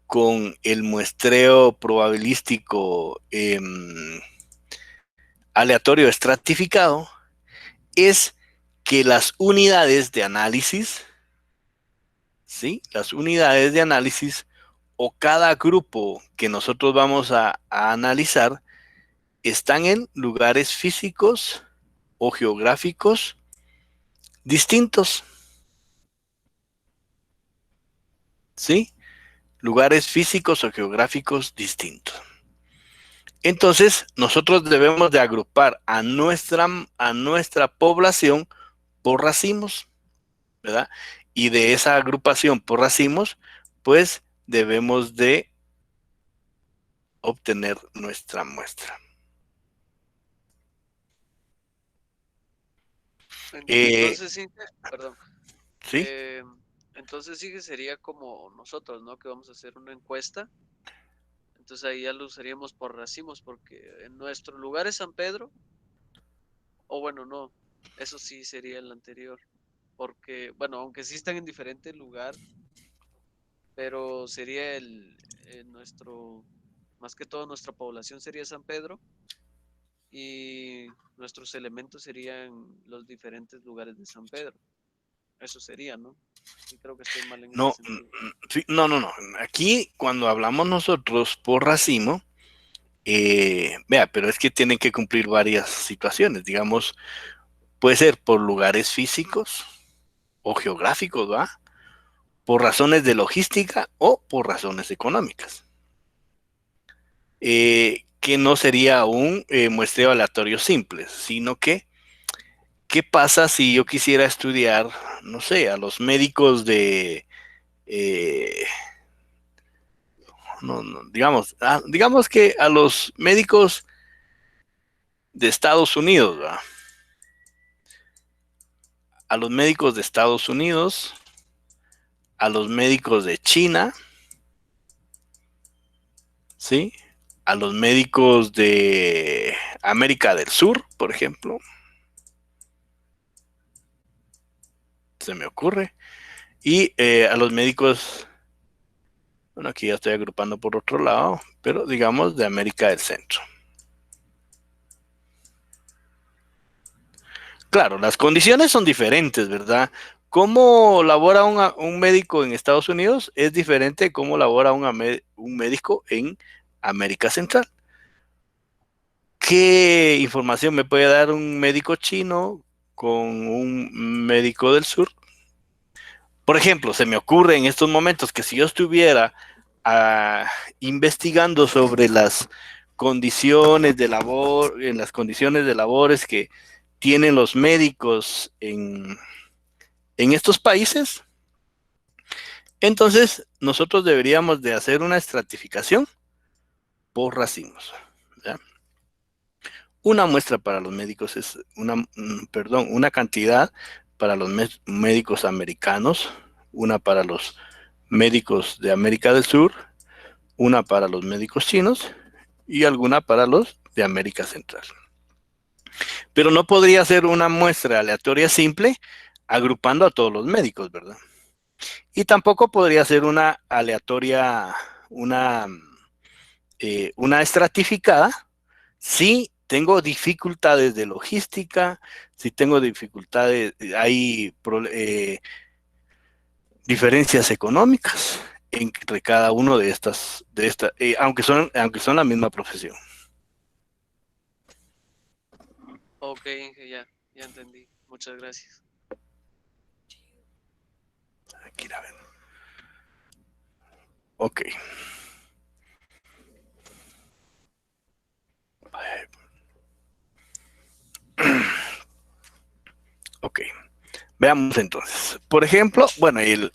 con el muestreo probabilístico aleatorio estratificado es que las unidades de análisis, ¿sí? Las unidades de análisis o cada grupo que nosotros vamos a analizar están en lugares físicos o geográficos distintos. ¿Sí? Lugares físicos o geográficos distintos. Entonces, nosotros debemos de agrupar a nuestra población por racimos, ¿verdad? Y de esa agrupación por racimos, pues debemos de obtener nuestra muestra. Entonces, sí, perdón. ¿Sí? Entonces sí que sería como nosotros, ¿no? Que vamos a hacer una encuesta. Entonces ahí ya lo usaríamos por racimos, porque en nuestro lugar es San Pedro, o bueno, no, eso sí sería el anterior, porque, bueno, aunque sí están en diferente lugar, pero sería nuestro, más que todo nuestra población sería San Pedro y nuestros elementos serían los diferentes lugares de San Pedro. Eso sería, ¿no? Sí, creo que estoy mal en ese No, sentido. sí, no. Aquí, cuando hablamos nosotros por racimo, vea, pero es que tienen que cumplir varias situaciones. Digamos, puede ser por lugares físicos o geográficos, ¿va? Por razones de logística o por razones económicas. Que no sería un muestreo aleatorio simple, sino que, ¿qué pasa si yo quisiera estudiar, no sé, a los médicos de, digamos que a los médicos de Estados Unidos, ¿verdad? A los médicos de Estados Unidos, a los médicos de China, ¿sí? A los médicos de América del Sur, por ejemplo. Se me ocurre. Y a los médicos, bueno, aquí ya estoy agrupando por otro lado, pero digamos de América del Centro. Claro, las condiciones son diferentes, ¿verdad? Cómo labora un médico en Estados Unidos es diferente de cómo labora un médico en América Central. ¿Qué información me puede dar un médico chino con un médico del sur? Por ejemplo, se me ocurre en estos momentos que si yo estuviera investigando sobre las condiciones de labor, en las condiciones de labores que tienen los médicos en estos países, entonces nosotros deberíamos de hacer una estratificación por racimos, ¿ya? Una muestra para los médicos es una cantidad para los médicos americanos, una para los médicos de América del Sur, una para los médicos chinos y alguna para los de América Central. Pero no podría ser una muestra aleatoria simple agrupando a todos los médicos, ¿verdad? Y tampoco podría ser una aleatoria, una estratificada si tengo dificultades de logística, si tengo dificultades, hay diferencias económicas entre cada uno de estas, aunque son la misma profesión. Ok, Inge, ya entendí. Muchas gracias. Aquí la ven. Ok. Ok. Veamos entonces. Por ejemplo, bueno, el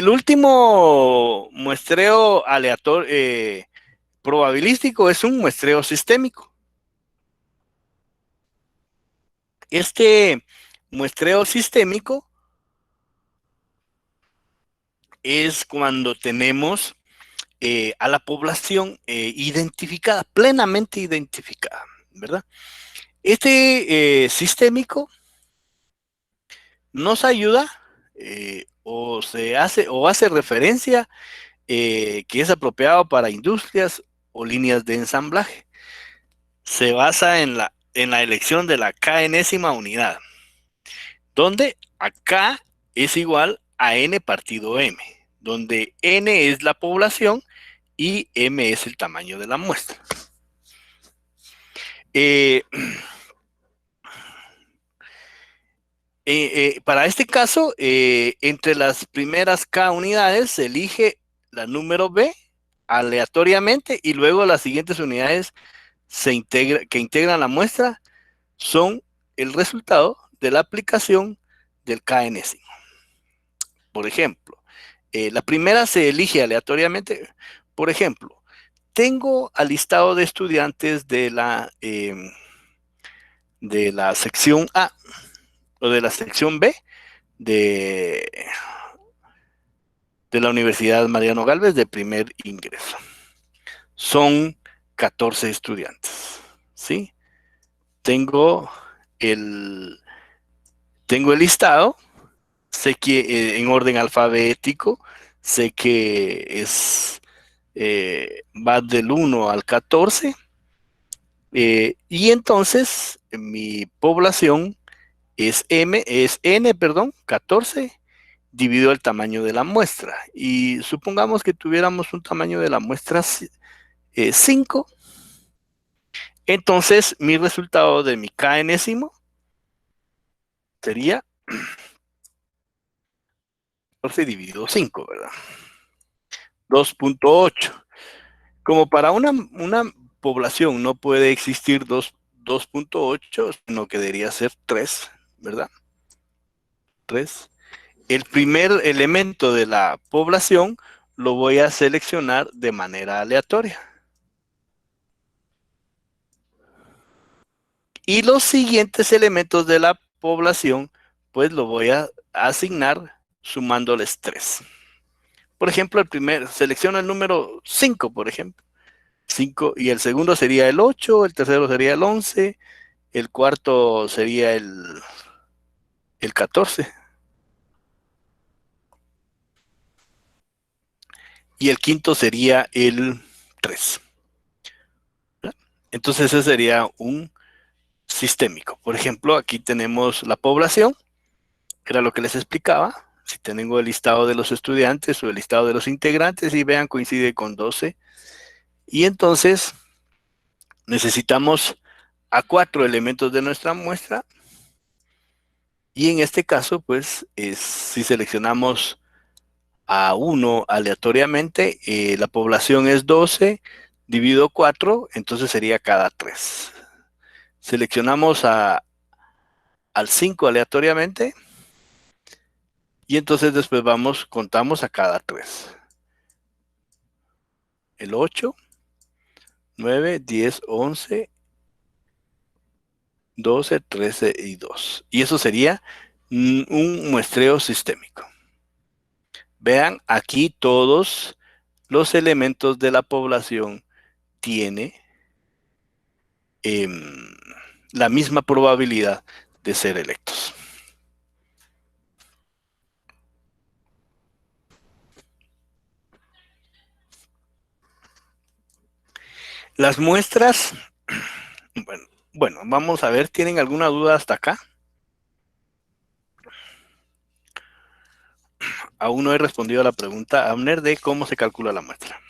último muestreo aleatorio probabilístico es un muestreo sistémico. Este muestreo sistémico es cuando tenemos a la población identificada, plenamente identificada, ¿verdad? Este sistémico nos ayuda o hace referencia que es apropiado para industrias o líneas de ensamblaje. Se basa en la elección de la K enésima unidad, donde K es igual a N partido M, donde N es la población y M es el tamaño de la muestra. Para este caso, entre las primeras K unidades se elige la número B aleatoriamente y luego las siguientes unidades que integran la muestra son el resultado de la aplicación del KNésimo. Por ejemplo, la primera se elige aleatoriamente. Por ejemplo, tengo al listado de estudiantes de la sección A o de la sección B de la Universidad Mariano Gálvez de primer ingreso. Son 14 estudiantes, ¿sí? Tengo el listado, sé que en orden alfabético, sé que va del 1 al 14, y entonces mi población es n, 14, dividido el tamaño de la muestra. Y supongamos que tuviéramos un tamaño de la muestra 5, entonces mi resultado de mi KNésimo sería 14 dividido 5, ¿verdad? 2.8. Como para una población no puede existir 2.8, sino que debería ser 3, ¿verdad? 3. El primer elemento de la población lo voy a seleccionar de manera aleatoria. Y los siguientes elementos de la población, pues lo voy a asignar sumándoles 3. Por ejemplo, selecciono el número 5, por ejemplo. 5, y el segundo sería el 8, el tercero sería el 11, el cuarto sería el 14. Y el quinto sería el 3. Entonces ese sería un sistémico. Por ejemplo, aquí tenemos la población, que era lo que les explicaba. Si tengo el listado de los estudiantes o el listado de los integrantes, y vean, coincide con 12. Y entonces necesitamos a 4 elementos de nuestra muestra. Y en este caso, pues, si seleccionamos a 1 aleatoriamente, la población es 12, dividido 4, entonces sería cada 3. Seleccionamos al 5 aleatoriamente, y entonces después contamos a cada 3. El 8, 9, 10, 11, 12, 13 y 2. Y eso sería un muestreo sistémico. Vean, aquí todos los elementos de la población tiene la misma probabilidad de ser electos. Las muestras, bueno, vamos a ver, ¿tienen alguna duda hasta acá? Aún no he respondido a la pregunta, Abner, de cómo se calcula la muestra.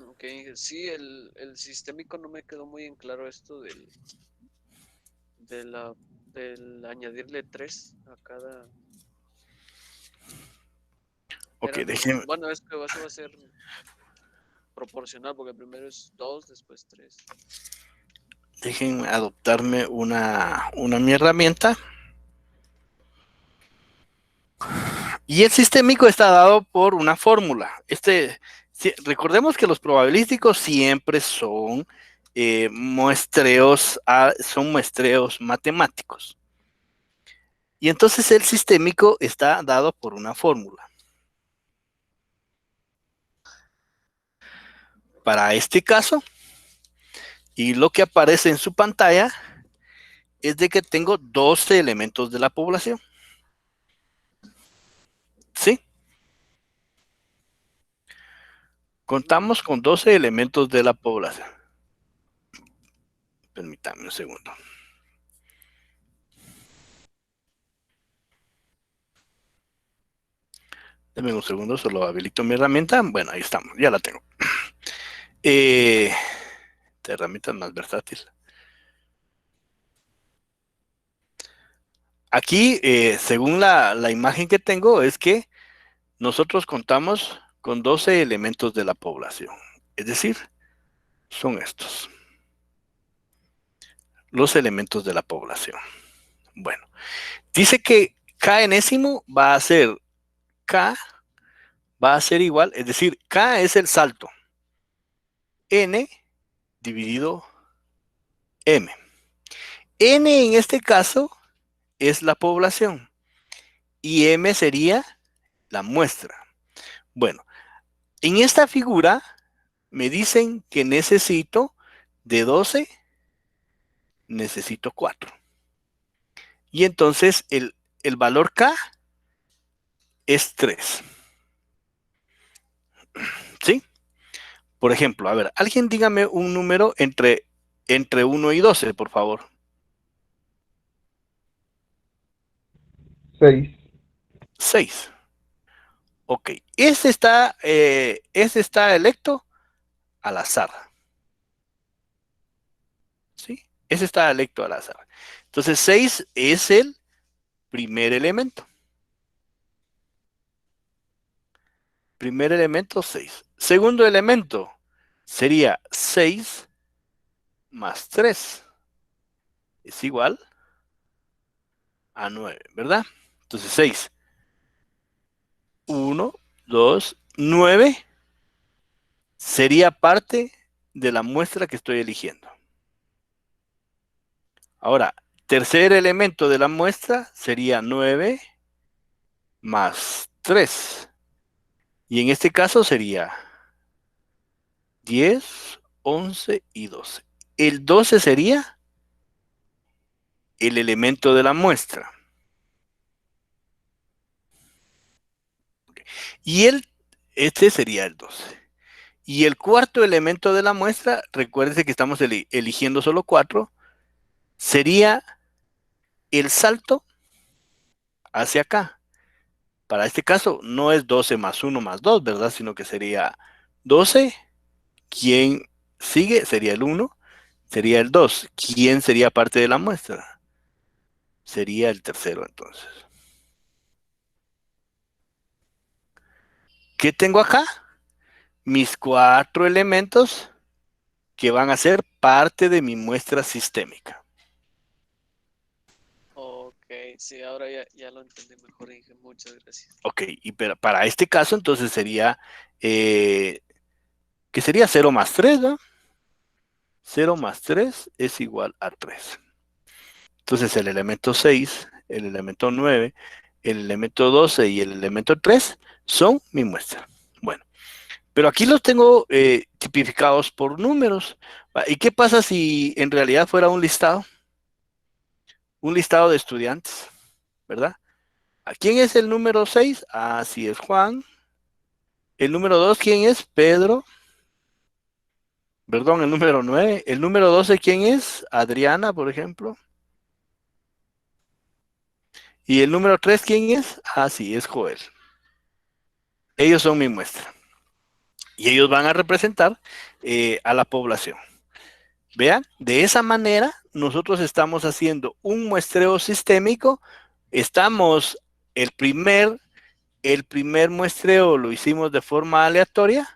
Ok, sí, el sistémico no me quedó muy en claro esto del añadirle 3 a cada. Ok, Bueno, es que eso va a ser proporcional, porque primero es 2, después 3. Dejen adoptarme mi herramienta. Y el sistémico está dado por una fórmula. Recordemos que los probabilísticos siempre son muestreos matemáticos. Y entonces el sistémico está dado por una fórmula. Para este caso, y lo que aparece en su pantalla, es de que tengo 12 elementos de la población. ¿Sí? Contamos con 12 elementos de la población. Permítanme un segundo. Denme un segundo, solo habilito mi herramienta. Bueno, ahí estamos, ya la tengo. Esta herramienta es más versátil. Aquí, según la imagen que tengo, es que nosotros contamos con 12 elementos de la población. Es decir, son estos. Los elementos de la población. Bueno, dice que K enésimo va a ser K, va a ser igual, es decir, K es el salto. N dividido M. N en este caso es la población y M sería la muestra. Bueno, en esta figura me dicen que necesito de 12, necesito 4. Y entonces el valor K es 3. ¿Sí? Por ejemplo, a ver, alguien dígame un número entre 1 y 12, por favor. 6. 6. Ok, este está electo al azar. ¿Sí? Ese está electo al azar. Entonces 6 es el primer elemento. Primer elemento, 6. Segundo elemento sería 6 más 3. Es igual a 9, ¿verdad? Entonces 6. 1, 2, 9 sería parte de la muestra que estoy eligiendo. Ahora, tercer elemento de la muestra sería 9 más 3. Y en este caso sería 10, 11 y 12. El 12 sería el elemento de la muestra. Y este sería el 12. Y el cuarto elemento de la muestra, recuérdense que estamos eligiendo solo 4, sería el salto hacia acá. Para este caso no es 12 más 1 más 2, ¿verdad? Sino que sería 12. ¿Quién sigue? Sería el 1. Sería el 2. ¿Quién sería parte de la muestra? Sería el tercero, entonces. ¿Qué tengo acá? Mis 4 elementos que van a ser parte de mi muestra sistémica. Ok, sí, ahora ya lo entendí mejor, Inge. Muchas gracias. Ok, y para este caso entonces sería, que sería 0 más 3, ¿no? 0 más 3 es igual a 3. Entonces el elemento 6, el elemento 9, el elemento 12 y el elemento 3 son mi muestra. Bueno, pero aquí los tengo tipificados por números. ¿Y qué pasa si en realidad fuera un listado? Un listado de estudiantes, ¿verdad? ¿A quién es el número 6? Ah, sí, es Juan. El número 2, ¿quién es? Pedro. Perdón, el número 9. El número 12, ¿quién es? Adriana, por ejemplo. Y el número 3, ¿quién es? Ah, sí, es Joel. Ellos son mi muestra. Y ellos van a representar a la población. Vean, de esa manera nosotros estamos haciendo un muestreo sistémico. El primer muestreo lo hicimos de forma aleatoria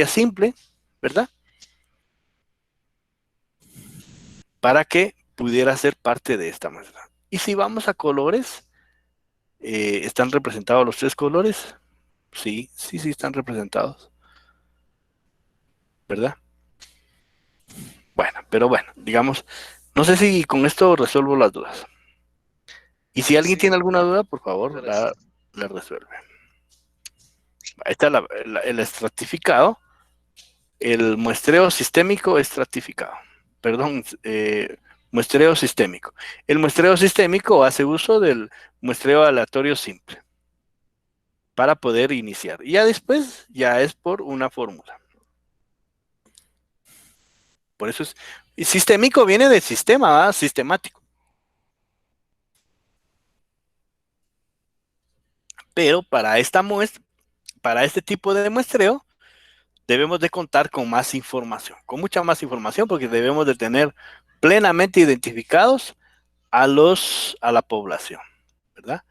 simple, ¿verdad? Para que pudiera ser parte de esta muestra. Y si vamos a colores, ¿están representados los 3 colores? Sí, están representados, ¿verdad? Bueno, pero bueno, digamos, no sé si con esto resuelvo las dudas. Y si alguien Sí, tiene alguna duda, por favor, gracias. la resuelve. Ahí está el estratificado, el muestreo sistémico estratificado. Perdón, muestreo sistémico. El muestreo sistémico hace uso del muestreo aleatorio simple para poder iniciar. Y ya después, ya es por una fórmula. Por eso es, y sistémico viene de sistema, ¿verdad? Sistemático. Pero para este tipo de muestreo, debemos de contar con más información, con mucha más información, porque debemos de tener plenamente identificados a la población, ¿verdad?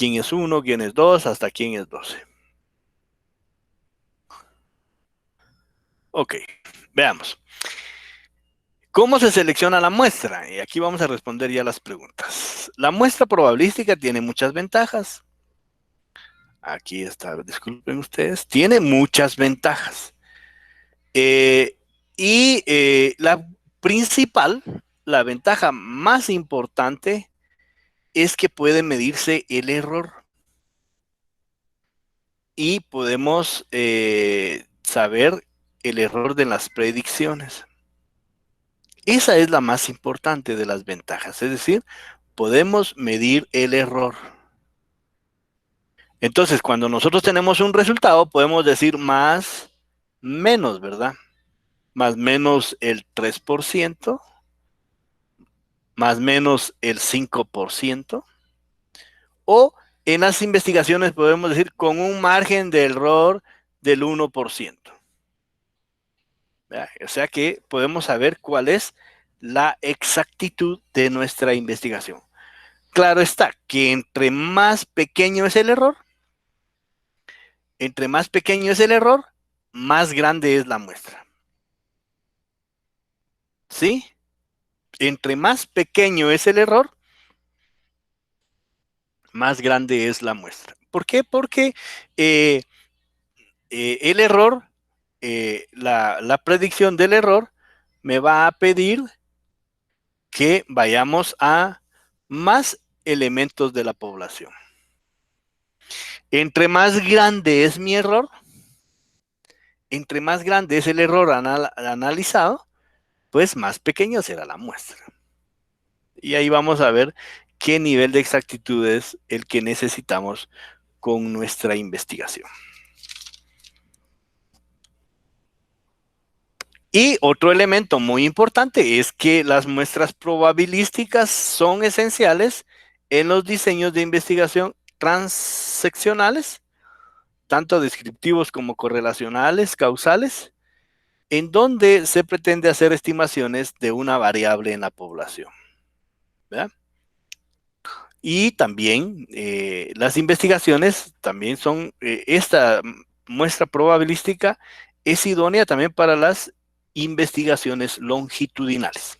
quién es 1, quién es 2, hasta quién es 12. Ok, veamos. ¿Cómo se selecciona la muestra? Y aquí vamos a responder ya las preguntas. La muestra probabilística tiene muchas ventajas. Aquí está, disculpen ustedes. Tiene muchas ventajas. La principal, la ventaja más importante es que puede medirse el error. Y podemos saber el error de las predicciones. Esa es la más importante de las ventajas, es decir, podemos medir el error. Entonces, cuando nosotros tenemos un resultado, podemos decir más, menos, ¿verdad? Más menos el 3%, más menos el 5%, o en las investigaciones podemos decir con un margen de error del 1%. O sea que podemos saber cuál es la exactitud de nuestra investigación. Claro está que entre más pequeño es el error, más grande es la muestra. ¿Sí? Entre más pequeño es el error, más grande es la muestra. ¿Por qué? Porque el error, la predicción del error, me va a pedir que vayamos a más elementos de la población. Entre más grande es mi error, entre más grande es el error analizado, pues más pequeño será la muestra. Y ahí vamos a ver qué nivel de exactitud es el que necesitamos con nuestra investigación. Y otro elemento muy importante es que las muestras probabilísticas son esenciales en los diseños de investigación transeccionales, tanto descriptivos como correlacionales, causales, en donde se pretende hacer estimaciones de una variable en la población. ¿Verdad? Y también las investigaciones también son, esta muestra probabilística es idónea también para las investigaciones longitudinales.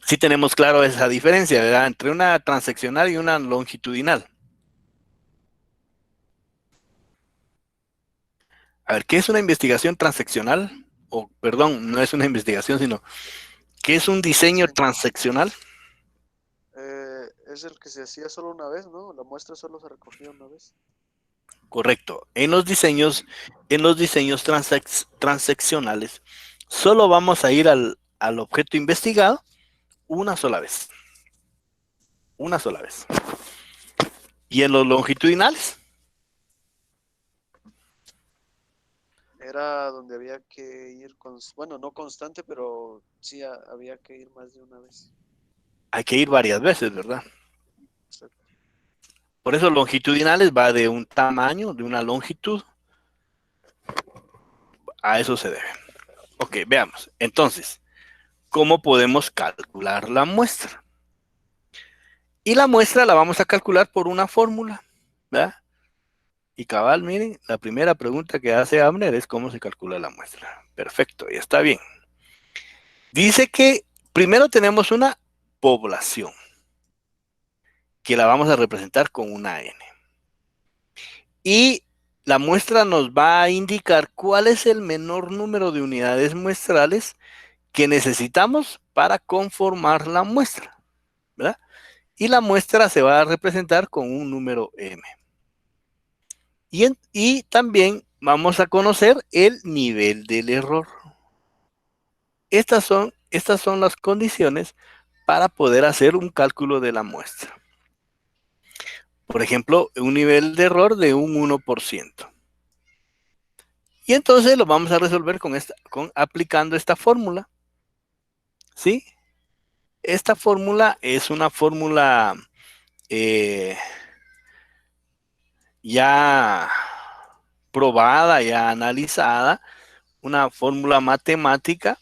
Sí tenemos claro esa diferencia, ¿verdad? Entre una transeccional y una longitudinal. A ver, ¿qué es una investigación transeccional? O, perdón, no es una investigación, sino, ¿qué es un diseño transeccional? Es el que se hacía solo una vez, ¿no? La muestra solo se recogía una vez. Correcto. En los diseños transeccionales, solo vamos a ir al objeto investigado una sola vez. Una sola vez. Y en los longitudinales, Era donde había que ir, bueno, no constante, pero sí había que ir más de una vez. hay que ir varias veces, ¿verdad? Exacto. Por eso longitudinales va de un tamaño, de una longitud. A eso se debe. Ok, veamos. Entonces, ¿cómo podemos calcular la muestra? Y la muestra la vamos a calcular por una fórmula, ¿verdad? Y cabal, miren, la primera pregunta que hace Abner es cómo se calcula la muestra. Perfecto, ya está bien. Dice que primero tenemos una población, que la vamos a representar con una N. Y la muestra nos va a indicar cuál es el menor número de unidades muestrales que necesitamos para conformar la muestra, ¿verdad? Y la muestra se va a representar con un número M. Y también vamos a conocer el nivel del error. Estas son las condiciones para poder hacer un cálculo de la muestra. Por ejemplo, un nivel de error de un 1%. Y entonces lo vamos a resolver aplicando esta fórmula. ¿Sí? Esta fórmula es una fórmula ya probada, ya analizada, una fórmula matemática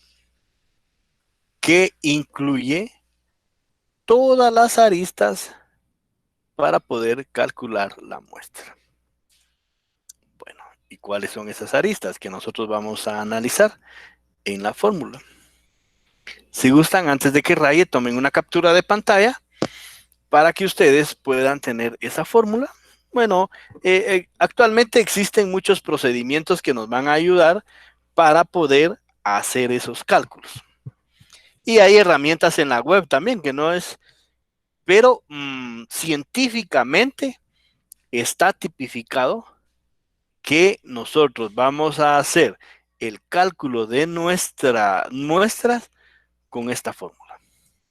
que incluye todas las aristas para poder calcular la muestra. Bueno, ¿y cuáles son esas aristas que nosotros vamos a analizar en la fórmula? Si gustan, antes de que raye, tomen una captura de pantalla para que ustedes puedan tener esa fórmula. Bueno, actualmente existen muchos procedimientos que nos van a ayudar para poder hacer esos cálculos. Y hay herramientas en la web también, que no es, pero científicamente está tipificado que nosotros vamos a hacer el cálculo de nuestras muestras con esta fórmula.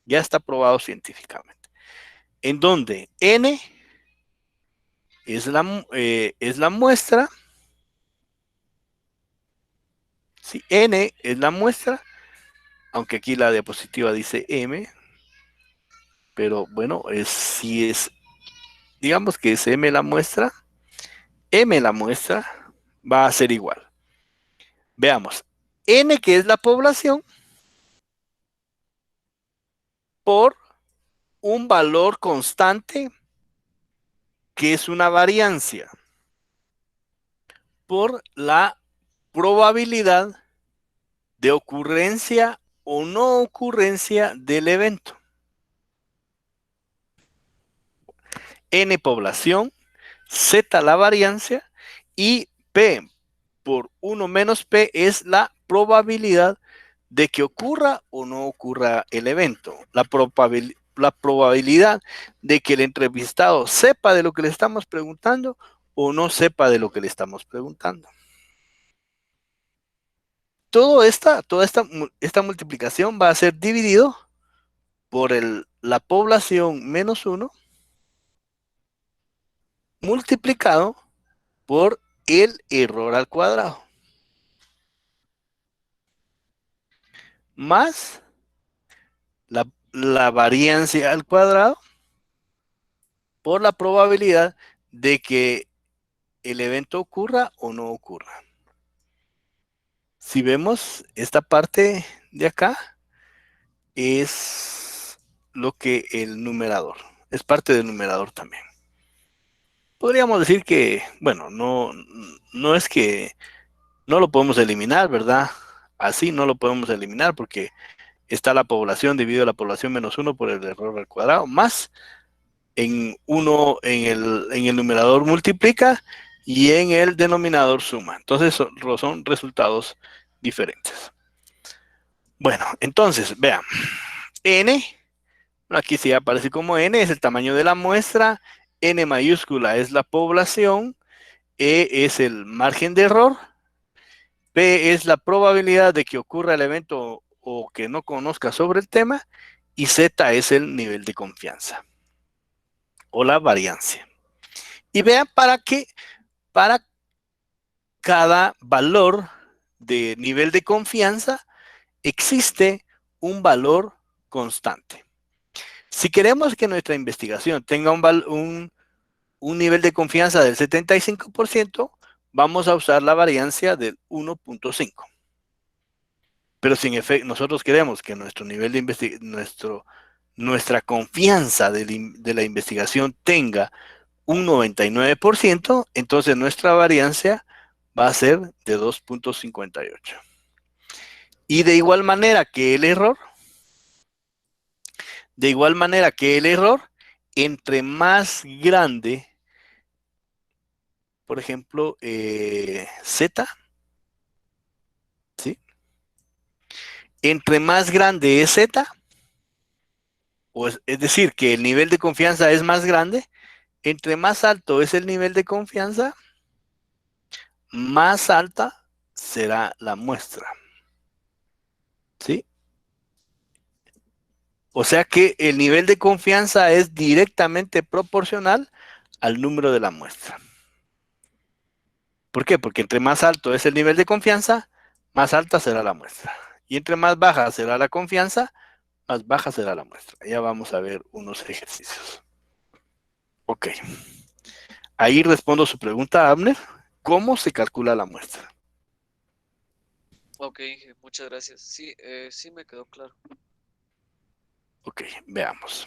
Ya está probado científicamente. En donde N es la muestra. Si N es la muestra, aunque aquí la diapositiva dice M, pero bueno, digamos que es M la muestra va a ser igual. Veamos, N, que es la población, por un valor constante, que es una variancia, por la probabilidad de ocurrencia o no ocurrencia del evento. N población, Z la variancia, y P por 1 menos P es la probabilidad de que ocurra o no ocurra el evento. La probabilidad de que el entrevistado sepa de lo que le estamos preguntando o no sepa de lo que le estamos preguntando. Toda esta multiplicación va a ser dividido por la población menos 1 multiplicado por el error al cuadrado, más la variancia al cuadrado por la probabilidad de que el evento ocurra o no ocurra. Si vemos esta parte de acá, es lo que el numerador, es parte del numerador también. Podríamos decir que, bueno, no es que no lo podemos eliminar, ¿verdad? Así no lo podemos eliminar porque está la población dividido a la población menos 1 por el error al cuadrado, más en el numerador multiplica y en el denominador suma. Entonces son resultados diferentes. Bueno, entonces, vean, N, aquí sí aparece como N, es el tamaño de la muestra, N mayúscula es la población, E es el margen de error, P es la probabilidad de que ocurra el evento o que no conozca sobre el tema, y Z es el nivel de confianza o la variancia. Y vean para cada valor de nivel de confianza existe un valor constante. Si queremos que nuestra investigación tenga un nivel de confianza del 75%, vamos a usar la variancia del 1.5. Pero si en efecto nosotros queremos que nuestro nivel de nuestra confianza de la investigación tenga un 99%, entonces nuestra variancia va a ser de 2.58. Y de igual manera que el error, entre más grande, por ejemplo, Z, ¿sí? Entre más grande es Z, es decir, que el nivel de confianza es más grande, entre más alto es el nivel de confianza, más alta será la muestra. ¿Sí? O sea que el nivel de confianza es directamente proporcional al número de la muestra. ¿Por qué? Porque entre más alto es el nivel de confianza, más alta será la muestra. Y entre más baja será la confianza, más baja será la muestra. Ya vamos a ver unos ejercicios. Ok. Ahí respondo su pregunta, Abner. ¿Cómo se calcula la muestra? Ok, muchas gracias. Sí, sí me quedó claro. Ok, veamos.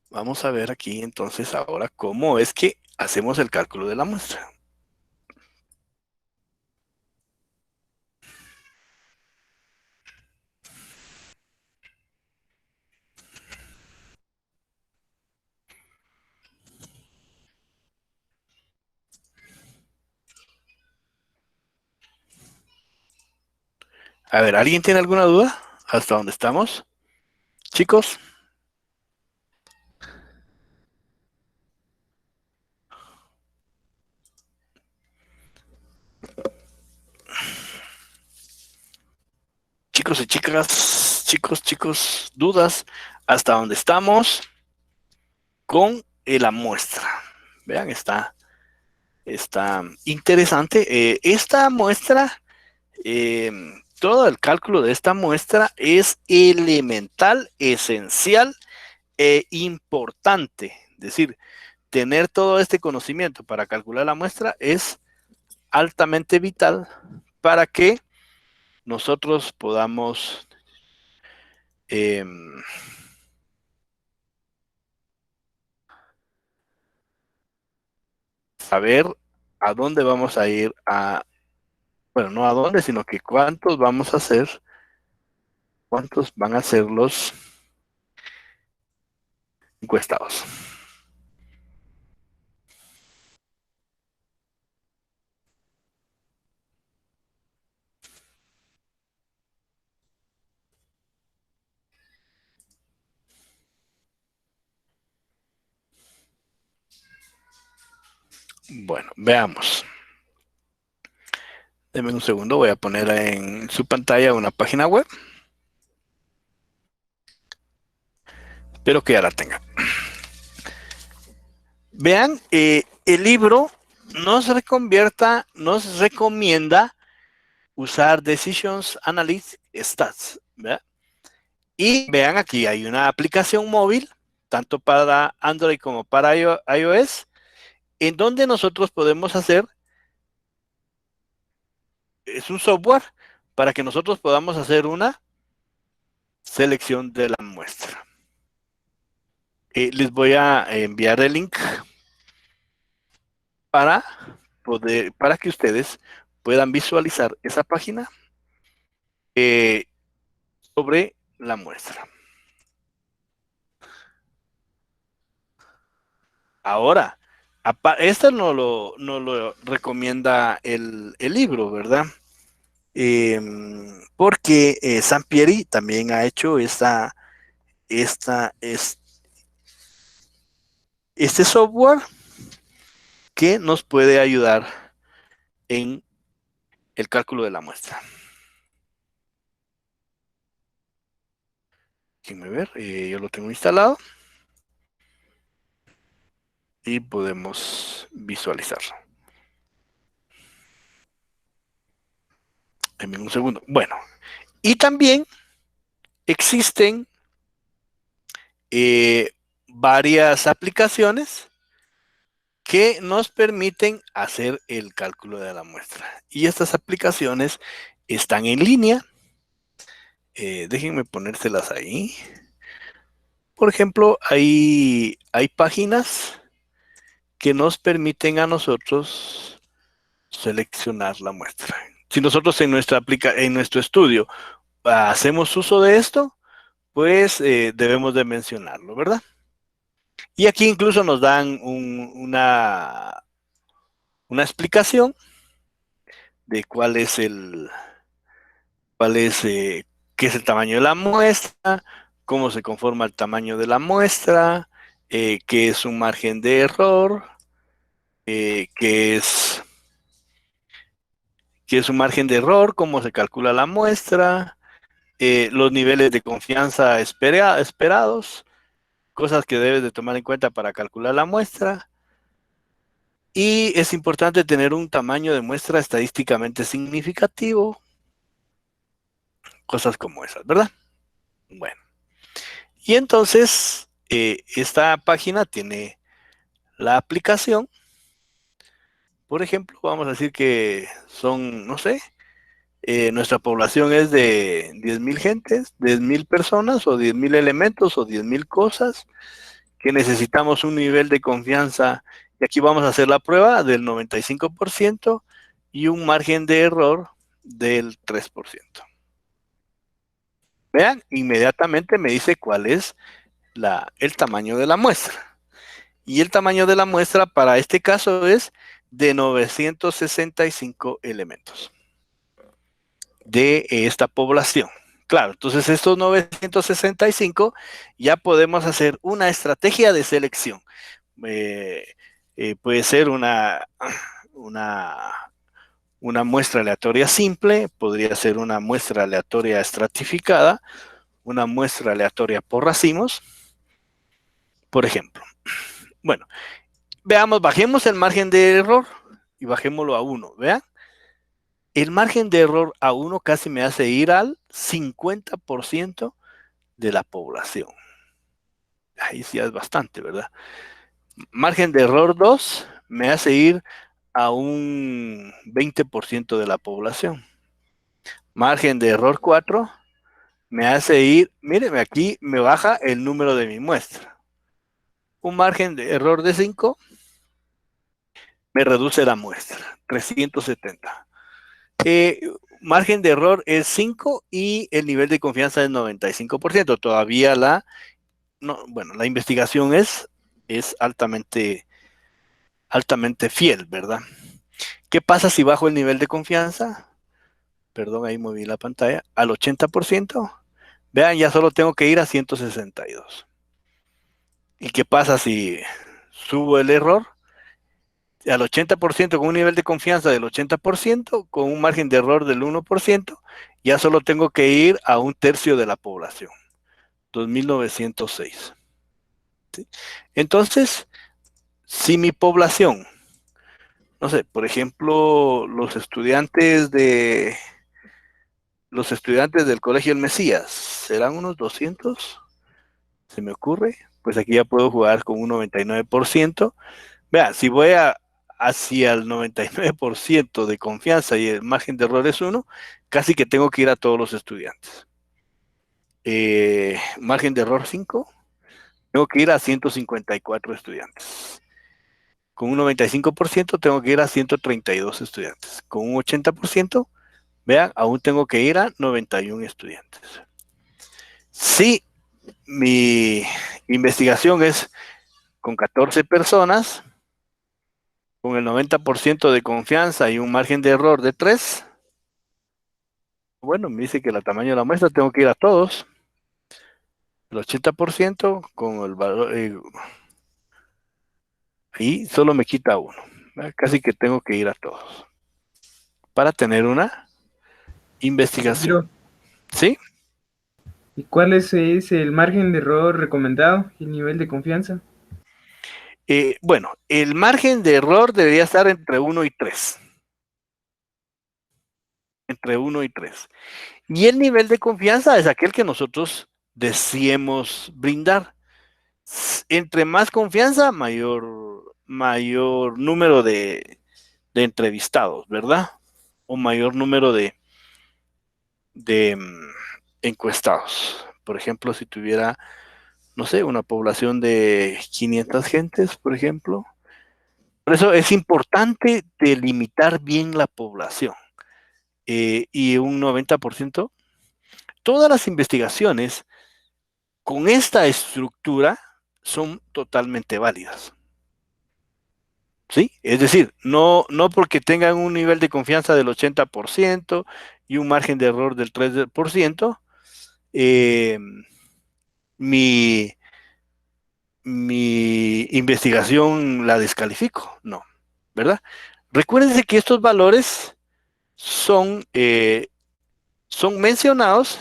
Vamos a ver aquí entonces ahora cómo es que hacemos el cálculo de la muestra. A ver, ¿alguien tiene alguna duda? ¿Hasta dónde estamos? Chicos. Chicos y chicas, chicos, dudas, hasta dónde estamos con la muestra. Vean, está interesante. Esta muestra, eh, todo el cálculo de esta muestra es elemental, esencial e importante. Es decir, tener todo este conocimiento para calcular la muestra es altamente vital para que nosotros podamos saber a dónde vamos a ir bueno, no a dónde, sino que cuántos vamos a hacer, cuántos van a ser los encuestados. Bueno, veamos. Denme un segundo, voy a poner en su pantalla una página web. Espero que ya la tengan. Vean, el libro nos recomienda usar Decisions Analytics Stats, ¿verdad? Y vean, aquí hay una aplicación móvil, tanto para Android como para iOS, en donde nosotros podemos hacer, es un software para que nosotros podamos hacer una selección de la muestra. Les voy a enviar el link para que ustedes puedan visualizar esa página sobre la muestra. Ahora, esto no lo recomienda el libro, ¿verdad? Porque Sampieri también ha hecho este software que nos puede ayudar en el cálculo de la muestra. Déjenme ver, yo lo tengo instalado y podemos visualizarlo. En un segundo. Bueno, y también existen varias aplicaciones que nos permiten hacer el cálculo de la muestra. Y estas aplicaciones están en línea. Déjenme ponérselas ahí. Por ejemplo, hay páginas que nos permiten a nosotros seleccionar la muestra. Si nosotros en nuestro estudio hacemos uso de esto, pues debemos de mencionarlo, ¿verdad? Y aquí incluso nos dan una explicación de qué es el tamaño de la muestra, cómo se conforma el tamaño de la muestra, qué es un margen de error, qué es un margen de error, cómo se calcula la muestra, los niveles de confianza esperados, cosas que debes de tomar en cuenta para calcular la muestra. Y es importante tener un tamaño de muestra estadísticamente significativo, cosas como esas, ¿verdad? Bueno, y entonces esta página tiene la aplicación. Por ejemplo, vamos a decir que son, no sé, nuestra población es de 10.000 gentes, 10.000 personas o 10.000 elementos o 10.000 cosas, que necesitamos un nivel de confianza, y aquí vamos a hacer la prueba del 95% y un margen de error del 3%. Vean, inmediatamente me dice cuál es el tamaño de la muestra. Y el tamaño de la muestra para este caso es de 965 elementos de esta población. Claro, entonces estos 965 ya podemos hacer una estrategia de selección. Puede ser una muestra aleatoria simple, podría ser una muestra aleatoria estratificada, una muestra aleatoria por racimos, por ejemplo. Bueno, veamos, bajemos el margen de error y bajémoslo a 1, vean. El margen de error a 1 casi me hace ir al 50% de la población. Ahí sí es bastante, ¿verdad? Margen de error 2 me hace ir a un 20% de la población. Margen de error 4 me hace ir, mírenme aquí, me baja el número de mi muestra. Un margen de error de 5 me reduce la muestra, 370. Margen de error es 5 y el nivel de confianza es 95%. Todavía la investigación es altamente fiel, ¿verdad? ¿Qué pasa si bajo el nivel de confianza? Perdón, ahí moví la pantalla. Al 80%. Vean, ya solo tengo que ir a 162. ¿Y qué pasa si subo el error? Al 80% con un nivel de confianza del 80%, con un margen de error del 1%, ya solo tengo que ir a un tercio de la población. 2.906. ¿Sí? Entonces, si mi población, no sé, por ejemplo, los estudiantes del Colegio El Mesías, ¿serán unos 200? ¿Se me ocurre? Pues aquí ya puedo jugar con un 99%. Vean, si voy hacia el 99% de confianza y el margen de error es 1, casi que tengo que ir a todos los estudiantes. Margen de error 5, tengo que ir a 154 estudiantes. Con un 95% tengo que ir a 132 estudiantes. Con un 80%, vean, aún tengo que ir a 91 estudiantes. Si mi investigación es con 14 personas, con el 90% de confianza y un margen de error de 3, bueno, me dice que el tamaño de la muestra tengo que ir a todos. El 80% con el valor, y solo me quita 1. Casi que tengo que ir a todos para tener una investigación. ¿Sí? ¿Y cuál es el margen de error recomendado y el nivel de confianza? Bueno, el margen de error debería estar entre 1 y 3. Entre 1 y 3. Y el nivel de confianza es aquel que nosotros deseemos brindar. Entre más confianza, mayor número de entrevistados, ¿verdad? O mayor número de encuestados. Por ejemplo, si tuviera, no sé, una población de 500 gentes, por ejemplo. Por eso es importante delimitar bien la población. Y un 90%, todas las investigaciones con esta estructura son totalmente válidas. ¿Sí? Es decir, no porque tengan un nivel de confianza del 80% y un margen de error del 3%, mi investigación la descalifico. No, ¿verdad? Recuérdense que estos valores son mencionados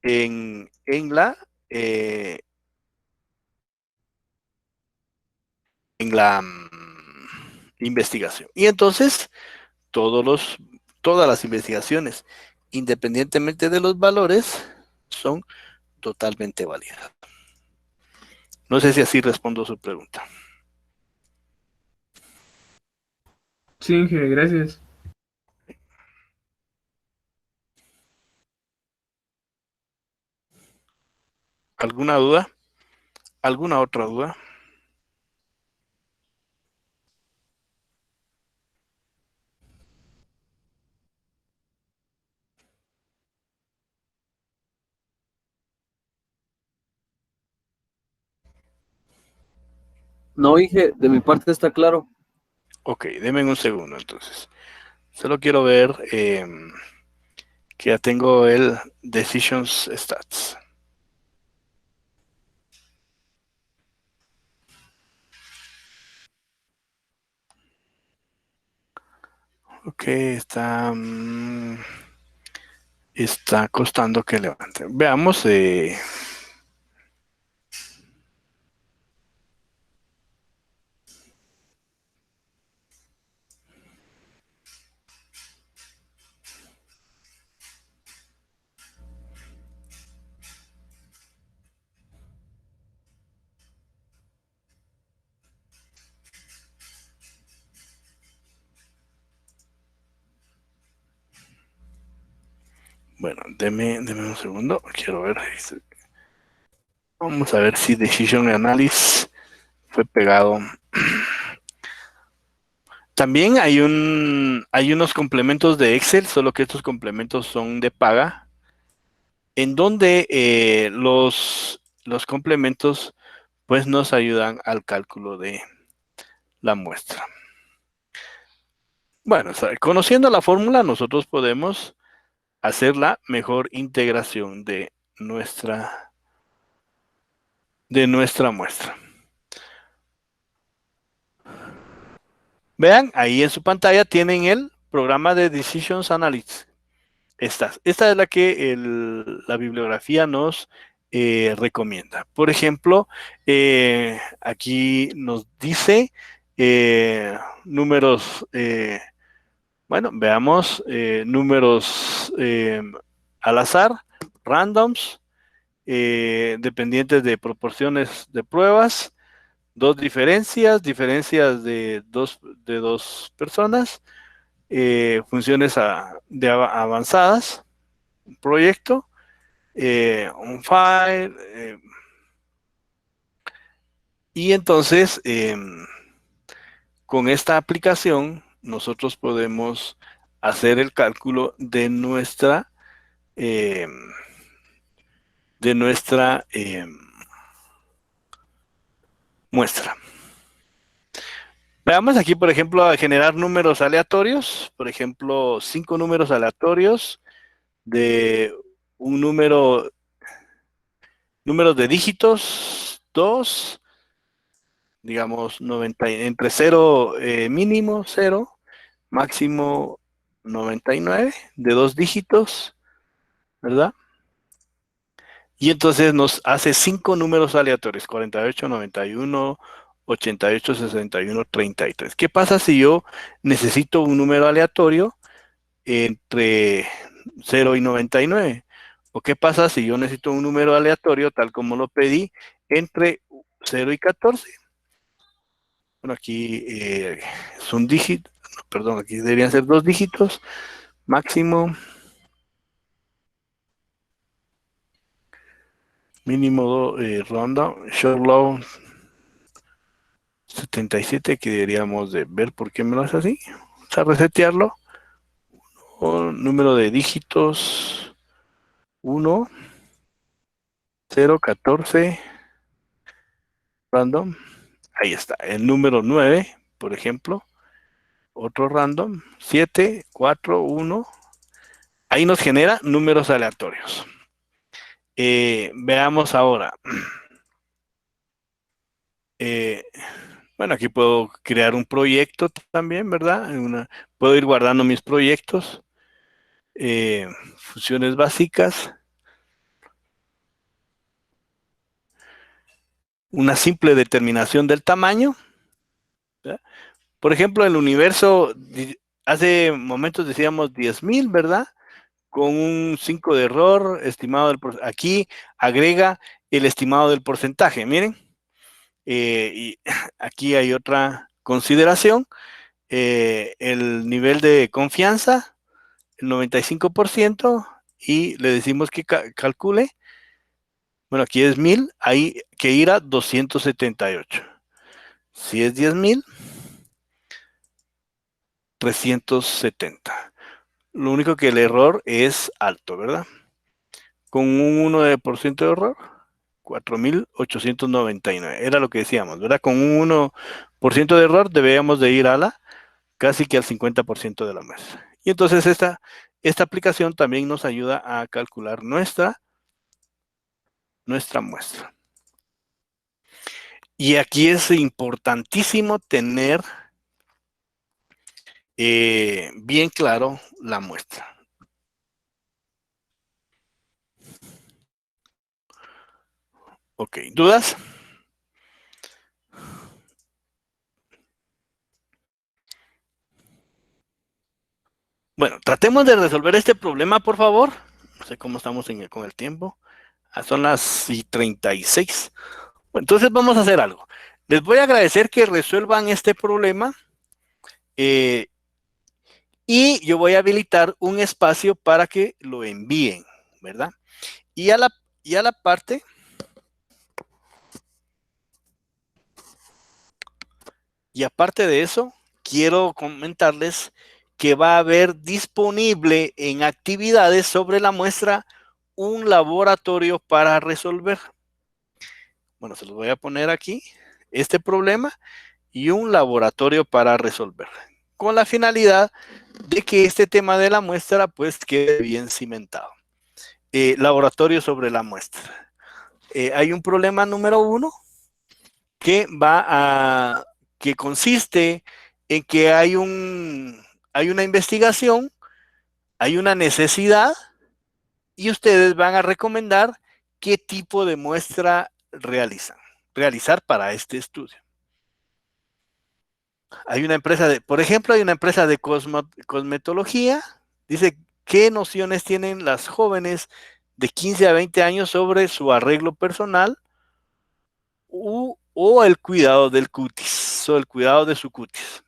en la investigación. Y entonces, todas las investigaciones, independientemente de los valores, son totalmente válidas. No sé si así respondo su pregunta. Sí, Inge, gracias. ¿Alguna duda? ¿Alguna otra duda? No, Inge, de mi parte está claro. Ok, denme un segundo entonces. Solo quiero ver que ya tengo el Decisions Stats. Ok, está costando que levante. Veamos. Bueno, deme un segundo. Quiero ver. Vamos a ver si Decision Analysis fue pegado. También hay unos complementos de Excel, solo que estos complementos son de paga, en donde los complementos pues nos ayudan al cálculo de la muestra. Bueno, conociendo la fórmula, nosotros podemos hacer la mejor integración de nuestra muestra. Vean, ahí en su pantalla tienen el programa de Decisions Analytics. Esta es la que la bibliografía nos recomienda. Por ejemplo, aquí nos dice números, bueno, veamos números al azar, randoms, dependientes de proporciones de pruebas, diferencias de dos personas, funciones avanzadas, un proyecto, un file, y entonces con esta aplicación nosotros podemos hacer el cálculo de nuestra eh, muestra. Veamos aquí, por ejemplo, a generar números aleatorios, por ejemplo, 5 números aleatorios de un números de dígitos, 2, digamos, 90, entre 0 mínimo, 0, máximo 99, de 2 dígitos, ¿verdad? Y entonces nos hace 5 números aleatorios, 48, 91, 88, 61, 33. ¿Qué pasa si yo necesito un número aleatorio entre 0 y 99? ¿O qué pasa si yo necesito un número aleatorio, tal como lo pedí, entre 0 y 14? Bueno, aquí es un dígito, perdón, aquí deberían ser 2 dígitos, máximo, mínimo, ronda, short low, 77, que deberíamos de ver por qué me lo hace así. Vamos a resetearlo. Número de dígitos, 1, 0, 14, random. Ahí está, el número 9, por ejemplo, otro random, 7, 4, 1. Ahí nos genera números aleatorios. Veamos ahora. Bueno, aquí puedo crear un proyecto también, ¿verdad? Puedo ir guardando mis proyectos. Funciones básicas. Una simple determinación del tamaño. ¿Verdad? Por ejemplo, el universo, hace momentos decíamos 10,000, ¿verdad? Con un 5 de error, estimado aquí agrega el estimado del porcentaje, miren. Y aquí hay otra consideración, el nivel de confianza, el 95%, y le decimos que calcule Bueno, aquí es 1000, hay que ir a 278. Si es 10,000, 370. Lo único que el error es alto, ¿verdad? Con un 1% de error, 4,899. Era lo que decíamos, ¿verdad? Con un 1% de error deberíamos de ir a casi que al 50% de la muestra. Y entonces esta aplicación también nos ayuda a calcular nuestra muestra. Y aquí es importantísimo tener bien claro la muestra. Ok, ¿dudas? Bueno, tratemos de resolver este problema, por favor. No sé cómo estamos con el tiempo. Son las 36. Bueno, entonces vamos a hacer algo. Les voy a agradecer que resuelvan este problema. Y yo voy a habilitar un espacio para que lo envíen, ¿verdad? Y a la parte... Y aparte de eso, quiero comentarles que va a haber disponible en actividades sobre la muestra un laboratorio para resolver. Bueno, se los voy a poner aquí, este problema y un laboratorio para resolver, con la finalidad de que este tema de la muestra pues quede bien cimentado. Laboratorio sobre la muestra. Hay un problema número 1 que que consiste en que hay una investigación, hay una necesidad y ustedes van a recomendar qué tipo de muestra realizar para este estudio. Hay una empresa por ejemplo, hay una empresa de cosmetología, dice qué nociones tienen las jóvenes de 15 a 20 años sobre su arreglo personal o el cuidado del cutis, o el cuidado de su cutis.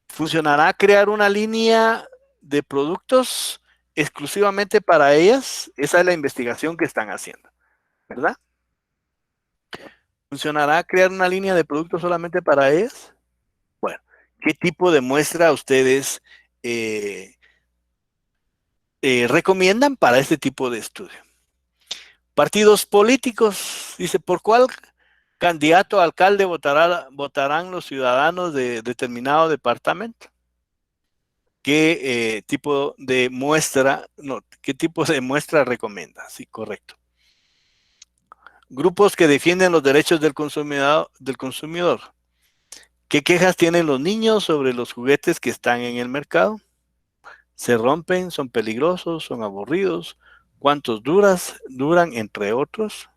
¿Funcionará crear una línea de productos exclusivamente para ellas? Esa es la investigación que están haciendo, ¿verdad? ¿Funcionará crear una línea de productos solamente para ellas? Bueno, ¿qué tipo de muestra ustedes recomiendan para este tipo de estudio? Partidos políticos, dice, ¿por cuál candidato a alcalde votarán los ciudadanos de determinado departamento? ¿Qué tipo de muestra, qué tipo de muestra recomienda? Sí, correcto. Grupos que defienden los derechos del consumidor. ¿Qué quejas tienen los niños sobre los juguetes que están en el mercado? ¿Se rompen? ¿Son peligrosos? ¿Son aburridos? ¿Cuántos duran, entre otros?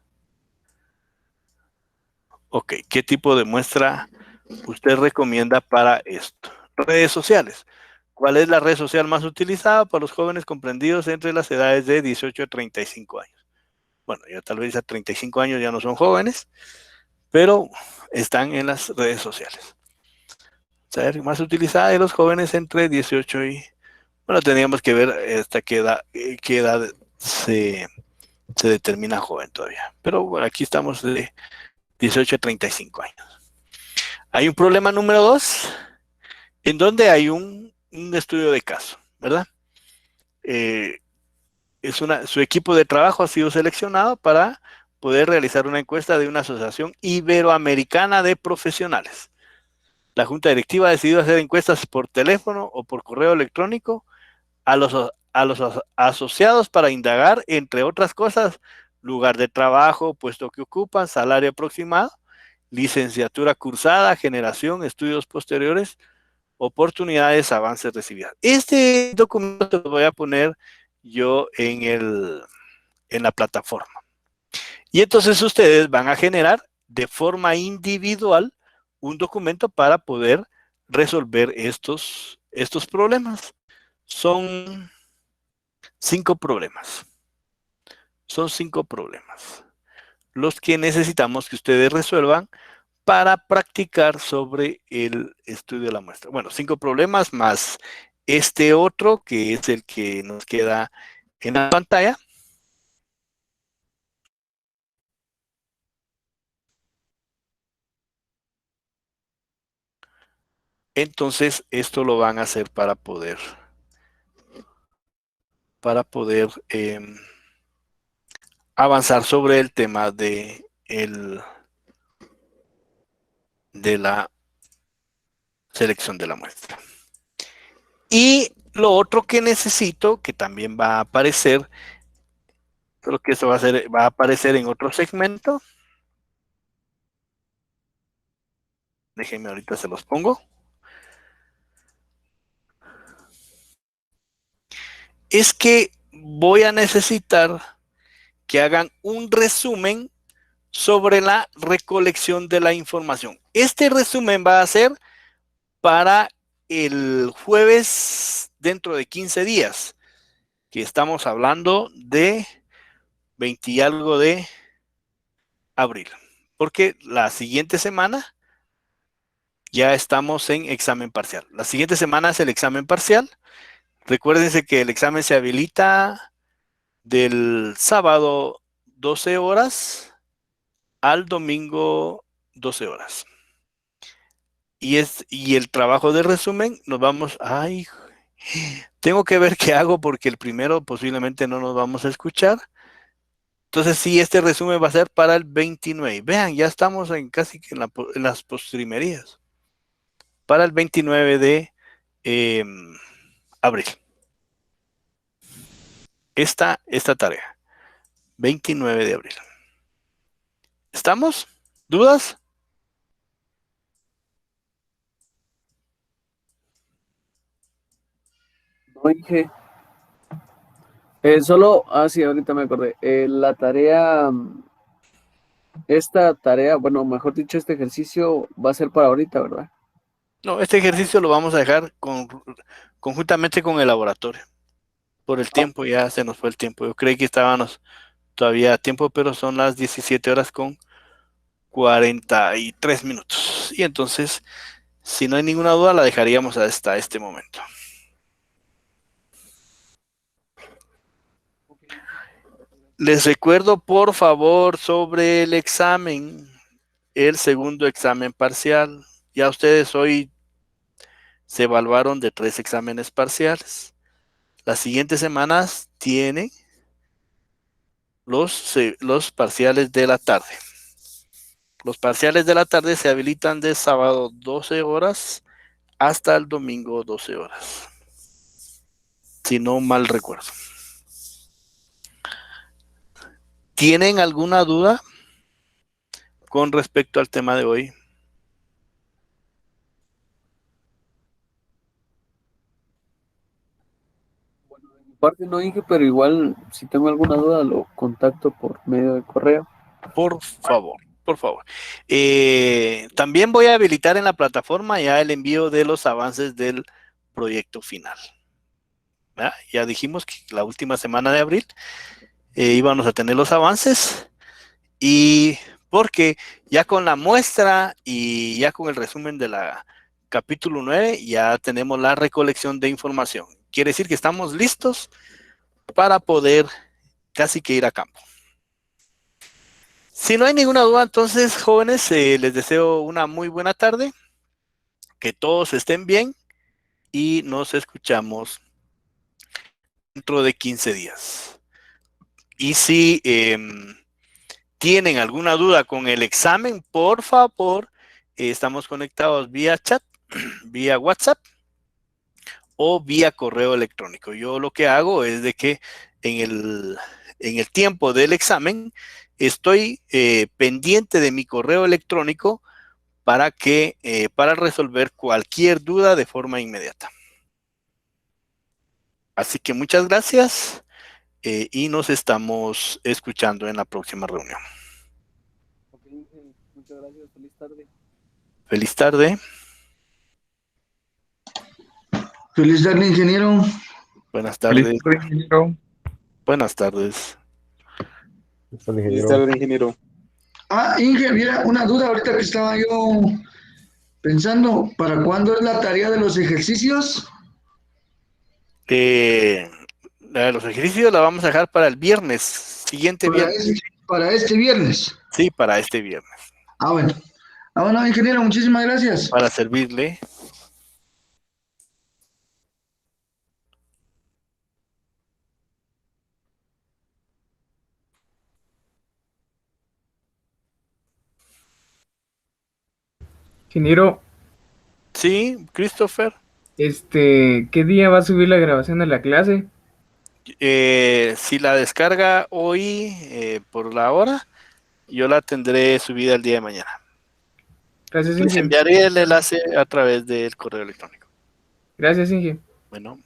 Ok, ¿qué tipo de muestra usted recomienda para esto? Redes sociales. ¿Cuál es la red social más utilizada por los jóvenes comprendidos entre las edades de 18 a 35 años? Bueno, ya tal vez a 35 años ya no son jóvenes, pero están en las redes sociales. ¿Saber? Más utilizada de los jóvenes entre 18 y... Bueno, teníamos que ver hasta qué edad se determina joven todavía. Pero bueno, aquí estamos de 18 a 35 años. Hay un problema número 2, en donde hay un estudio de caso, ¿verdad? Su equipo de trabajo ha sido seleccionado para poder realizar una encuesta de una asociación iberoamericana de profesionales. La junta directiva ha decidido hacer encuestas por teléfono o por correo electrónico a los asociados para indagar, entre otras cosas, lugar de trabajo, puesto que ocupan, salario aproximado, licenciatura cursada, generación, estudios posteriores, oportunidades, avances recibidos. Este documento lo voy a poner yo en la plataforma. Y entonces ustedes van a generar de forma individual un documento para poder resolver estos problemas. Son 5 problemas. Son 5 problemas los que necesitamos que ustedes resuelvan para practicar sobre el estudio de la muestra. Bueno, 5 problemas más este otro que es el que nos queda en la pantalla. Entonces, esto lo van a hacer para poder avanzar sobre el tema de la selección de la muestra. Y lo otro que necesito, que también va a aparecer, creo que eso va a aparecer en otro segmento. Déjenme, ahorita se los pongo. Es que voy a necesitar que hagan un resumen sobre la recolección de la información. Este resumen va a ser para el jueves dentro de 15 días, que estamos hablando de 20 y algo de abril, porque la siguiente semana ya estamos en examen parcial. La siguiente semana es el examen parcial. Recuérdense que el examen se habilita del sábado 12 horas al domingo 12 horas. Y el trabajo de resumen nos vamos, tengo que ver qué hago porque el primero posiblemente no nos vamos a escuchar. Entonces sí, este resumen va a ser para el 29. Vean, ya estamos casi que en las postrimerías. Para el 29 de abril. Esta tarea. 29 de abril. ¿Estamos? ¿Dudas? No, Inge. Sí, ahorita me acordé. La tarea, esta tarea, bueno, mejor dicho, este ejercicio va a ser para ahorita, ¿verdad? No, este ejercicio lo vamos a dejar conjuntamente con el laboratorio. Por el tiempo, ya se nos fue el tiempo. Yo creí que estábamos todavía a tiempo, pero son las 17 horas con 43 minutos. Y entonces, si no hay ninguna duda, la dejaríamos hasta este momento. Les recuerdo, por favor, sobre el examen, el segundo examen parcial. Ya ustedes hoy se evaluaron de 3 exámenes parciales. Las siguientes semanas tienen los parciales de la tarde. Los parciales de la tarde se habilitan de sábado 12 horas hasta el domingo 12 horas. Si no mal recuerdo. ¿Tienen alguna duda con respecto al tema de hoy? Bueno, de mi parte no, Inge, pero igual si tengo alguna duda lo contacto por medio de correo. Por favor, por favor. También voy a habilitar en la plataforma ya el envío de los avances del proyecto final. ¿verdad? Ya dijimos que la última semana de abril íbamos a tener los avances y porque ya con la muestra y ya con el resumen de la capítulo 9 ya tenemos la recolección de información. Quiere decir que estamos listos para poder casi que ir a campo. Si no hay ninguna duda, entonces, jóvenes, les deseo una muy buena tarde, que todos estén bien y nos escuchamos dentro de 15 días. Y si tienen alguna duda con el examen, por favor, estamos conectados vía chat, vía WhatsApp o vía correo electrónico. Yo lo que hago es de que en el tiempo del examen estoy pendiente de mi correo electrónico para resolver cualquier duda de forma inmediata. Así que muchas gracias y nos estamos escuchando en la próxima reunión. Ok, muchas gracias, feliz tarde. Feliz tarde. Feliz tarde, ingeniero. Buenas tardes. Feliz tarde, ingeniero. Buenas tardes. Feliz tarde, ingeniero. Inge, mira, una duda ahorita que estaba yo pensando, ¿para cuándo es la tarea de los ejercicios? La de los ejercicios la vamos a dejar para el viernes, siguiente viernes. Para este viernes. Sí, para este viernes. Bueno. Bueno, ingeniero, muchísimas gracias. Para servirle. Ingeniero, Sí, Christopher. ¿qué día va a subir la grabación de la clase? Si la descarga hoy por la hora, yo la tendré subida el día de mañana. Gracias, Les Inge. enviaré el enlace a través del correo electrónico. Gracias, Inge. Bueno,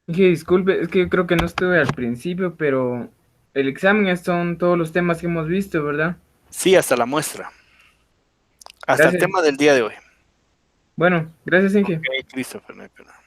Inge, disculpe, es que yo creo que no estuve al principio, pero el examen son todos los temas que hemos visto, ¿verdad? sí, hasta la muestra. Hasta el Gracias. tema del día de hoy. Bueno, gracias, Inge. Ok, Christopher, no hay problema.